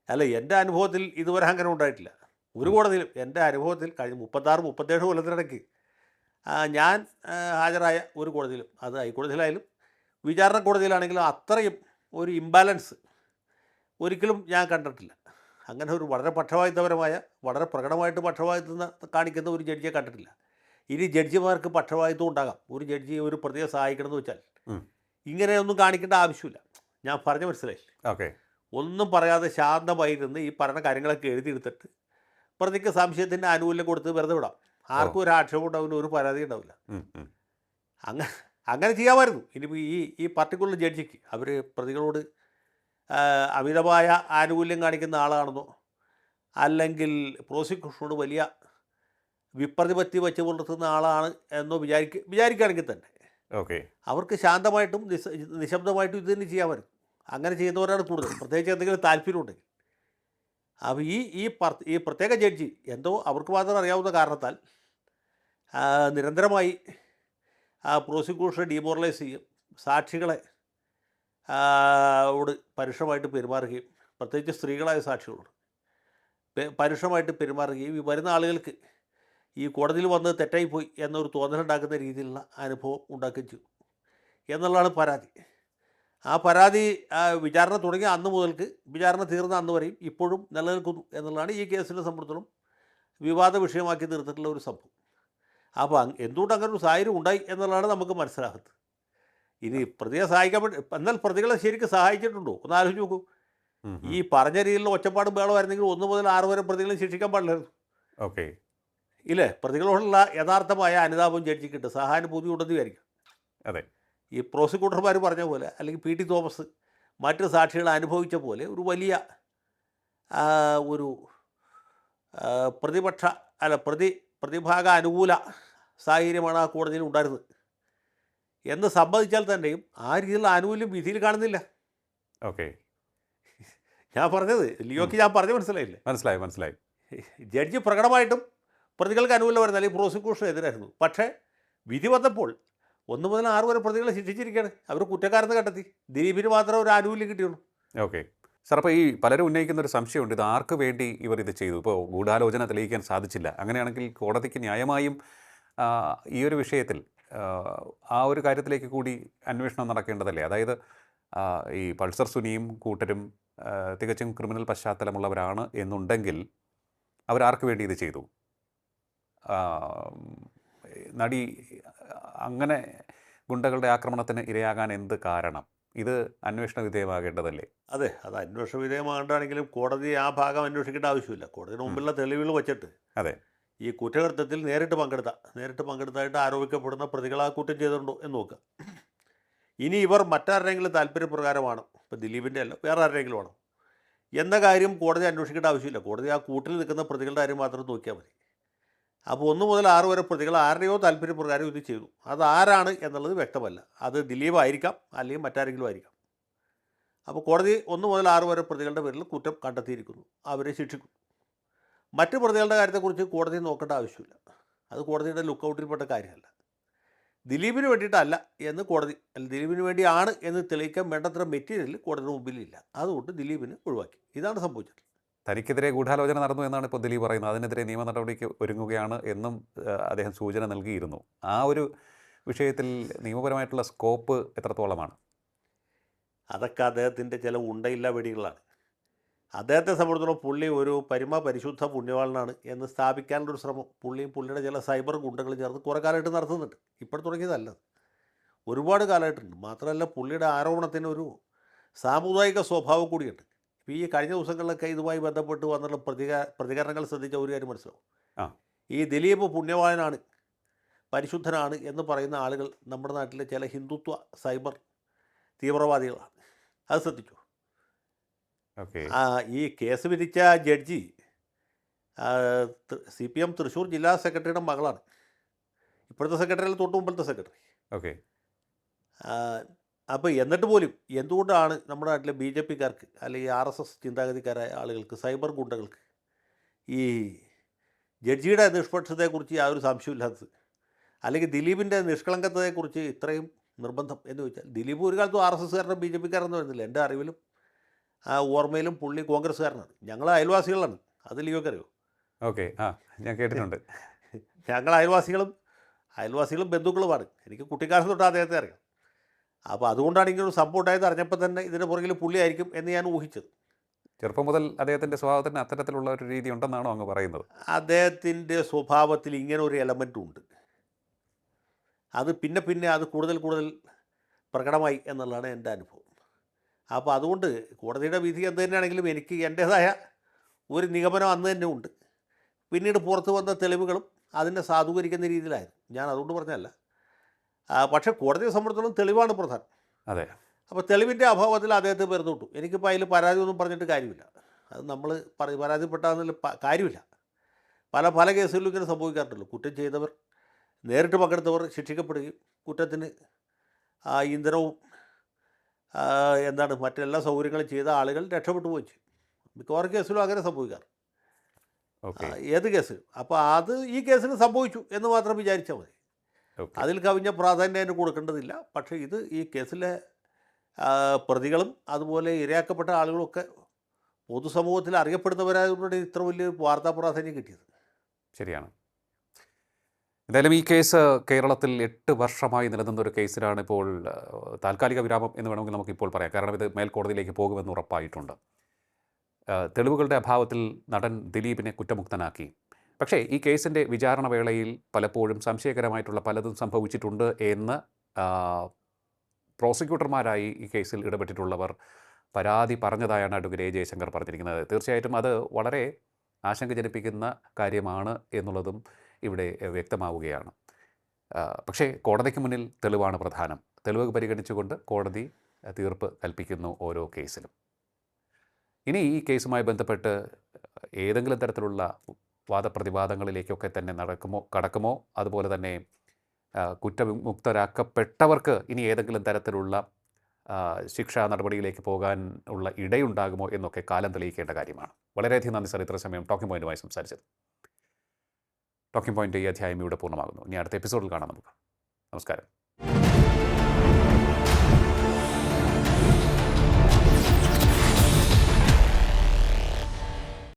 അല്ല, എൻ്റെ അനുഭവത്തിൽ ഇതുവരെ അങ്ങനെ ഉണ്ടായിട്ടില്ല ഒരു കോടതിയിലും. എൻ്റെ അനുഭവത്തിൽ കഴിഞ്ഞ 36-37 കൊല്ലത്തിനിടയ്ക്ക് ഞാൻ ഹാജരായ ഒരു കോടതിയിലും, അത് ഹൈക്കോടതിയിലായാലും വിചാരണ കോടതിയിലാണെങ്കിലും, അത്രയും ഒരു ഇംബാലൻസ് ഒരിക്കലും ഞാൻ കണ്ടിട്ടില്ല. അങ്ങനെ ഒരു വളരെ പക്ഷപാതിത്വപരമായ, വളരെ പ്രകടമായിട്ട് പക്ഷപാതിത്വം കാണിക്കുന്ന ഒരു ജഡ്ജിയെ കണ്ടിട്ടില്ല. ഇനി ജഡ്ജിമാർക്ക് പക്ഷപാതിത്വം ഉണ്ടാകാം. ഒരു ജഡ്ജി ഒരു പ്രതിയെ സഹായിക്കണമെന്ന് വെച്ചാൽ ഇങ്ങനെയൊന്നും കാണിക്കേണ്ട ആവശ്യമില്ല. ഞാൻ പറഞ്ഞ മനസ്സിലായി. ഓക്കെ. ഒന്നും പറയാതെ ശാന്തമായിരുന്ന് ഈ പറഞ്ഞ കാര്യങ്ങളൊക്കെ എഴുതിയെടുത്തിട്ട് പ്രതിക്ക് സംശയത്തിൻ്റെ ആനുകൂല്യം കൊടുത്ത് വെറുതെ വിടാം. ആർക്കും ഒരു ആക്ഷേപം ഉണ്ടാവില്ല, ഒരു പരാതി ഉണ്ടാവില്ല. അങ്ങനെ ചെയ്യാമായിരുന്നു. ഇനിയിപ്പോൾ ഈ പർട്ടിക്കുലർ ജഡ്ജിക്ക് അവർ പ്രതികളോട് അമിതമായ ആനുകൂല്യം കാണിക്കുന്ന ആളാണെന്നോ, അല്ലെങ്കിൽ പ്രോസിക്യൂഷനോട് വലിയ വിപ്രതിപത്തി വെച്ച് പുലർത്തുന്ന ആളാണ് എന്നോ വിചാരിക്കുകയാണെങ്കിൽ തന്നെ ഓക്കെ, അവർക്ക് ശാന്തമായിട്ടും നിശബ്ദമായിട്ടും ഇത് തന്നെ ചെയ്യാമായിരുന്നു. അങ്ങനെ ചെയ്യുന്നവരാണ് കൂടുതൽ, പ്രത്യേകിച്ച് എന്തെങ്കിലും താല്പര്യമുണ്ടെങ്കിൽ. അപ്പോൾ ഈ പ്രത്യേക ജഡ്ജി എന്തോ അവർക്ക് മാത്രം അറിയാവുന്ന കാരണത്താൽ നിരന്തരമായി പ്രോസിക്യൂഷനെ ഡീമോറലൈസ് ചെയ്യും, സാക്ഷികളെ ഓട് പരുഷമായിട്ട് പെരുമാറുകയും, പ്രത്യേകിച്ച് സ്ത്രീകളായ സാക്ഷികളോട് പരുഷമായിട്ട് പെരുമാറുകയും, ഈ വരുന്ന ആളുകൾക്ക് ഈ കോടതിയിൽ വന്ന് തെറ്റായിപ്പോയി എന്നൊരു തോന്നലുണ്ടാക്കുന്ന രീതിയിലുള്ള അനുഭവം ഉണ്ടാക്കുകയും ചെയ്തു എന്നുള്ളതാണ് പരാതി. ആ പരാതി വിചാരണ തുടങ്ങിയ അന്ന് മുതൽക്ക് വിചാരണ തീർന്ന അന്ന് വരെയും ഇപ്പോഴും നിലനിൽക്കുന്നു എന്നുള്ളതാണ് ഈ കേസിനെ സംബന്ധിച്ചിടത്തോളം വിവാദ വിഷയമാക്കി തീർത്തിട്ടുള്ള ഒരു സംഭവം. അപ്പോൾ എന്തുകൊണ്ട് അങ്ങനെ ഒരു സാഹചര്യം ഉണ്ടായി എന്നുള്ളതാണ് നമുക്ക് മനസ്സിലാകുന്നത്. ഇനി പ്രതിയെ സഹായിക്കാൻ വേണ്ടി, എന്നാൽ പ്രതികളെ ശരിക്കും സഹായിച്ചിട്ടുണ്ടോ ഒന്ന് ആലോചിച്ച് നോക്കൂ. ഈ പറഞ്ഞ രീതിയിലുള്ള ഒച്ചപ്പാടും ബഹളമായിരുന്നെങ്കിൽ 1 മുതൽ 6 വരെ പ്രതികളെ ശിക്ഷിക്കാൻ പാടില്ലായിരുന്നു. ഓക്കെ, ഇല്ലേ? പ്രതികളോടുള്ള യഥാർത്ഥമായ അനുതാപം ജഡ്ജിക്കിട്ട് സഹാനുഭൂതി ഉണ്ടെന്ന് വിചാരിക്കും. അതെ. ഈ പ്രോസിക്യൂട്ടർമാർ പറഞ്ഞ പോലെ, അല്ലെങ്കിൽ P.T. തോമസ് മറ്റ് സാക്ഷികൾ അനുഭവിച്ച പോലെ ഒരു വലിയ ഒരു പ്രതിഭാഗ അനുകൂല സാഹചര്യമാണ് ആ കോടതിയിൽ ഉണ്ടായിരുന്നത് എന്ന് സമ്മതിച്ചാൽ തന്നെയും ആ രീതിയിലുള്ള ആനുകൂല്യം വിധിയിൽ കാണുന്നില്ല. ഓക്കെ. ഞാൻ പറഞ്ഞത് ലിയോക്ക് ഞാൻ പറഞ്ഞ് മനസ്സിലായില്ലേ? മനസ്സിലായി, മനസ്സിലായി. ജഡ്ജി പ്രകടമായിട്ടും പ്രതികൾക്ക് അനുകൂലം വരുന്ന അല്ലെങ്കിൽ പ്രോസിക്യൂഷന് എതിരായിരുന്നു. പക്ഷേ വിധി വന്നപ്പോൾ 1 മുതൽ 6 വരെ പ്രതികളെ ശിക്ഷിച്ചിരിക്കുകയാണ്. അവർ കുറ്റക്കാരെന്ന് കണ്ടെത്തി. ദിലീപിന് മാത്രമേ ഒരു ആനുകൂല്യം കിട്ടിയുള്ളൂ. ഓക്കെ. സാർ, അപ്പോൾ ഈ പലരും ഉന്നയിക്കുന്ന ഒരു സംശയമുണ്ട്, ഇത് ആർക്ക് വേണ്ടി ഇവർ ഇത് ചെയ്തു? ഇപ്പോൾ ഗൂഢാലോചന തെളിയിക്കാൻ സാധിച്ചില്ല. അങ്ങനെയാണെങ്കിൽ കോടതിക്ക് ന്യായമായും ഈ ഒരു വിഷയത്തിൽ ആ ഒരു കാര്യത്തിലേക്ക് കൂടി അന്വേഷണം നടക്കേണ്ടതല്ലേ? അതായത് ഈ പൾസർ സുനിയും കൂട്ടരും തികച്ചും ക്രിമിനൽ പശ്ചാത്തലമുള്ളവരാണ് എന്നുണ്ടെങ്കിൽ അവരാർക്ക് വേണ്ടി ഇത് ചെയ്തു? നടി അങ്ങനെ ഗുണ്ടകളുടെ ആക്രമണത്തിന് ഇരയാകാൻ എന്ത് കാരണം? ഇത് അന്വേഷണ വിധേയമാകേണ്ടതല്ലേ? അതെ, അത് അന്വേഷണ വിധേയമാകേണ്ടതാണെങ്കിലും കോടതി ആ ഭാഗം അന്വേഷിക്കേണ്ട ആവശ്യമില്ല. കോടതിയുടെ മുമ്പിലുള്ള തെളിവുകൾ വച്ചിട്ട് അതെ, ഈ കുറ്റകൃത്യത്തിൽ നേരിട്ട് പങ്കെടുത്തതായിട്ട് ആരോപിക്കപ്പെടുന്ന പ്രതികൾ ആ കുറ്റം ചെയ്തിട്ടുണ്ടോ എന്ന് നോക്കുക. ഇനി ഇവർ മറ്റാരുടെയെങ്കിലും താല്പര്യപ്രകാരമാണോ, ഇപ്പോൾ ദിലീപിൻ്റെ അല്ല വേറെ ആരുടെയെങ്കിലും ആണോ എന്ന കാര്യം കോടതി അന്വേഷിക്കേണ്ട ആവശ്യമില്ല. കോടതി ആ കൂട്ടിൽ നിൽക്കുന്ന പ്രതികളുടെ കാര്യം മാത്രം നോക്കിയാൽ മതി. അപ്പോൾ 1 മുതൽ 6 വരെ പ്രതികൾ ആരുടെയോ താല്പര്യപ്രകാരം ഇത് ചെയ്തു. അത് ആരാണ് എന്നുള്ളത് വ്യക്തമല്ല. അത് ദിലീപ് ആയിരിക്കാം, അല്ലെങ്കിൽ മറ്റാരെങ്കിലും ആയിരിക്കാം. അപ്പോൾ കോടതി 1 മുതൽ 6 വരെ പ്രതികളുടെ പേരിൽ കുറ്റം കണ്ടെത്തിയിരിക്കുന്നു, അവരെ ശിക്ഷിക്കും. മറ്റ് പ്രതികളുടെ കാര്യത്തെക്കുറിച്ച് കോടതി നോക്കേണ്ട ആവശ്യമില്ല. അത് കോടതിയുടെ ലുക്കൗട്ടിൽപ്പെട്ട കാര്യമല്ല. ദിലീപിന് വേണ്ടിയിട്ടല്ല എന്ന് കോടതി, അല്ലെങ്കിൽ ദിലീപിന് വേണ്ടിയാണ് എന്ന് തെളിയിക്കാൻ വേണ്ടത്ര മെറ്റീരിയൽ കോടതിയുടെ മുമ്പിലില്ല. അതുകൊണ്ട് ദിലീപിന് ഒഴിവാക്കി. ഇതാണ് സംഭവിച്ചത്. തനിക്കെതിരെ ഗൂഢാലോചന നടന്നു എന്നാണ് ഇപ്പോൾ ദിലീപ് പറയുന്നത്. അതിനെതിരെ നിയമ നടപടിക്ക് ഒരുങ്ങുകയാണ് എന്നും അദ്ദേഹം സൂചന നൽകിയിരുന്നു. ആ ഒരു വിഷയത്തിൽ നിയമപരമായിട്ടുള്ള സ്കോപ്പ് എത്രത്തോളമാണ്? അതൊക്കെ അദ്ദേഹത്തിൻ്റെ ചില ഉണ്ടയില്ല വെടികളാണ്. അദ്ദേഹത്തെ സംബന്ധിച്ചിടത്തോളം പുള്ളി ഒരു പരിശുദ്ധ പുണ്യവാളനാണ് എന്ന് സ്ഥാപിക്കാനുള്ളൊരു ശ്രമം പുള്ളിയും പുള്ളിയുടെ ചില സൈബർ ഗുണ്ടകൾ ചേർന്ന് കുറേ കാലമായിട്ട് നടത്തുന്നുണ്ട്. ഇപ്പോൾ തുടങ്ങിയതല്ല, ഒരുപാട് കാലമായിട്ടുണ്ട്. മാത്രമല്ല പുള്ളിയുടെ ആരോപണത്തിന് ഒരു സാമുദായിക സ്വഭാവം കൂടിയുണ്ട്. ഇപ്പോൾ ഈ കഴിഞ്ഞ ദിവസങ്ങളിലൊക്കെ ഇതുമായി ബന്ധപ്പെട്ട് വന്നുള്ള പ്രതികരണങ്ങൾ ശ്രദ്ധിച്ച ഒരു കാര്യം മനസ്സിലാവും. ഈ ദിലീപ് പുണ്യവാളനാണ്, പരിശുദ്ധനാണ് എന്ന് പറയുന്ന ആളുകൾ നമ്മുടെ നാട്ടിലെ ചില ഹിന്ദുത്വ സൈബർ തീവ്രവാദികളാണ്. അത് ശ്രദ്ധിച്ചു. ഈ കേസ് വിധിച്ച ജഡ്ജി CPM തൃശ്ശൂർ ജില്ലാ സെക്രട്ടറിയുടെ മകളാണ്. ഇപ്പോഴത്തെ സെക്രട്ടറിയിൽ തൊട്ട് മുമ്പത്തെ സെക്രട്ടറി. ഓക്കെ. അപ്പോൾ എന്നിട്ട് പോലും എന്തുകൊണ്ടാണ് നമ്മുടെ നാട്ടിലെ BJPക്കാർക്ക് അല്ലെങ്കിൽ RSS ചിന്താഗതിക്കാരായ ആളുകൾക്ക്, സൈബർ ഗുണ്ടകൾക്ക് ഈ ജഡ്ജിയുടെ നിഷ്പക്ഷതയെക്കുറിച്ച് യാതൊരു സംശയമില്ലാത്തത്, അല്ലെങ്കിൽ ദിലീപിൻ്റെ നിഷ്കളങ്കതയെക്കുറിച്ച് ഇത്രയും നിർബന്ധം എന്ന് ചോദിച്ചാൽ, ദിലീപ് ഒരു കാലത്തും RSSകാരനും BJPക്കാരനും വരുന്നില്ല. എൻ്റെ അറിവിലും ഓർമ്മയിലും പുള്ളി കോൺഗ്രസ്സുകാരനാണ്. ഞങ്ങൾ അയൽവാസികളാണ്. അത് ലിയോക്കറിയോ? ഓക്കെ, ഞാൻ കേട്ടിട്ടുണ്ട്. ഞങ്ങൾ അയൽവാസികളും ബന്ധുക്കളുമാണ്. എനിക്ക് കുട്ടിക്കാലത്ത് തൊട്ട് അദ്ദേഹത്തെ അറിയാം. അപ്പോൾ അതുകൊണ്ടാണ് ഇങ്ങനൊരു സംഭവം ഉണ്ടായത് അറിഞ്ഞപ്പോൾ തന്നെ ഇതിന് പുറകിൽ പുള്ളിയായിരിക്കും എന്ന് ഞാൻ ഊഹിച്ചത്. ചെറുപ്പം മുതൽ അദ്ദേഹത്തിൻ്റെ സ്വഭാവത്തിന് അത്തരത്തിലുള്ള ഒരു രീതി ഉണ്ടെന്നാണോ അങ്ങ് പറയുന്നത്? അദ്ദേഹത്തിൻ്റെ സ്വഭാവത്തിൽ ഇങ്ങനെ ഒരു എലമെൻറ്റും ഉണ്ട്. അത് പിന്നെ അത് കൂടുതൽ പ്രകടമായി എന്നുള്ളതാണ് എൻ്റെ അനുഭവം. അപ്പോൾ അതുകൊണ്ട് കോടതിയുടെ വിധി എന്ത് തന്നെയാണെങ്കിലും എനിക്ക് എൻ്റേതായ ഒരു നിഗമനം അന്ന് തന്നെ ഉണ്ട്. പിന്നീട് പുറത്തു വന്ന തെളിവുകളും അതിനെ സാധൂകരിക്കുന്ന രീതിയിലായിരുന്നു. ഞാൻ അതുകൊണ്ട് പറഞ്ഞതല്ല. പക്ഷേ കോടതിയെ സംബന്ധിച്ചിടത്തോളം തെളിവാണ് പ്രധാനം. അതെ. അപ്പോൾ തെളിവിൻ്റെ അഭാവത്തിൽ അദ്ദേഹത്തെ വെറുതെ വിട്ടു. എനിക്കിപ്പോൾ അതിൽ പരാതി ഒന്നും പറഞ്ഞിട്ട് കാര്യമില്ല. അത് നമ്മൾ പരാതിപ്പെട്ടാൽ കാര്യമില്ല. പല കേസുകളിലും ഇങ്ങനെ സംഭവിക്കാറുണ്ടല്ലോ. കുറ്റം ചെയ്തവർ, നേരിട്ട് പങ്കെടുത്തവർ ശിക്ഷിക്കപ്പെടുകയും കുറ്റത്തിന് ഇന്ധനവും മറ്റെല്ലാ സൗകര്യങ്ങളും ചെയ്ത ആളുകൾ രക്ഷപ്പെട്ടു പോയി ചെയ്യും. മിക്കവാറും കേസിലും അങ്ങനെ സംഭവിക്കാറ്. ഏത് കേസിലും. അപ്പോൾ അത് ഈ കേസിന് സംഭവിച്ചു എന്ന് മാത്രം വിചാരിച്ചാൽ മതി. അതിൽ കവിഞ്ഞ പ്രാധാന്യം അതിന് കൊടുക്കേണ്ടതില്ല. പക്ഷേ ഈ കേസിലെ പ്രതികളും അതുപോലെ ഇരയാക്കപ്പെട്ട ആളുകളൊക്കെ പൊതുസമൂഹത്തിൽ അറിയപ്പെടുന്നവരായതുകൊണ്ട് ഇത്ര വലിയ വാർത്താ പ്രാധാന്യം കിട്ടിയത്. ശരിയാണ്. എന്തായാലും ഈ കേസ് കേരളത്തിൽ 8 വർഷമായി നിലനിന്ന ഒരു കേസിലാണ് ഇപ്പോൾ താൽക്കാലിക വിരാമം എന്ന് വേണമെങ്കിൽ നമുക്കിപ്പോൾ പറയാം. കാരണം ഇത് മേൽക്കോടതിയിലേക്ക് പോകുമെന്ന് ഉറപ്പായിട്ടുണ്ട്. തെളിവുകളുടെ അഭാവത്തിൽ നടൻ ദിലീപിനെ കുറ്റമുക്തനാക്കി. പക്ഷേ ഈ കേസിൻ്റെ വിചാരണ വേളയിൽ പലപ്പോഴും സംശയകരമായിട്ടുള്ള പലതും സംഭവിച്ചിട്ടുണ്ട് എന്ന് പ്രോസിക്യൂട്ടർമാരായി ഈ കേസിൽ ഇടപെട്ടിട്ടുള്ളവർ പരാതി പറഞ്ഞതായാണ് അഡ്വക്കേറ്റ് ജയശങ്കർ പറഞ്ഞിരിക്കുന്നത്. തീർച്ചയായിട്ടും അത് വളരെ ആശങ്ക ജനിപ്പിക്കുന്ന കാര്യമാണ് എന്നുള്ളതും ഇവിടെ വ്യക്തമാവുകയാണ്. പക്ഷേ കോടതിക്ക് മുന്നിൽ തെളിവാണ് പ്രധാനം. തെളിവ് പരിഗണിച്ചുകൊണ്ട് കോടതി തീർപ്പ് കൽപ്പിക്കുന്നു ഓരോ കേസിലും. ഇനി ഈ കേസുമായി ബന്ധപ്പെട്ട് ഏതെങ്കിലും തരത്തിലുള്ള വാദപ്രതിവാദങ്ങളിലേക്കൊക്കെ തന്നെ കടക്കുമോ? അതുപോലെ തന്നെ കുറ്റവിമുക്തരാക്കപ്പെട്ടവർക്ക് ഇനി ഏതെങ്കിലും തരത്തിലുള്ള ശിക്ഷാ നടപടിയിലേക്ക് പോകാൻ ഉള്ള ഇടയുണ്ടാകുമോ എന്നൊക്കെ കാലം തെളിയിക്കേണ്ട കാര്യമാണ്. വളരെയധികം നന്ദി സർ, ഇത്ര സമയം ടോക്കിംഗ് പോയിന്റുമായി സംസാരിച്ചത്. ടോക്കിംഗ് പോയിന്റ് ഈ അധ്യായം ഇവിടെ പൂർണ്ണമാകുന്നു. ഇനി അടുത്ത എപ്പിസോഡിൽ കാണാം നമുക്ക്. നമസ്കാരം.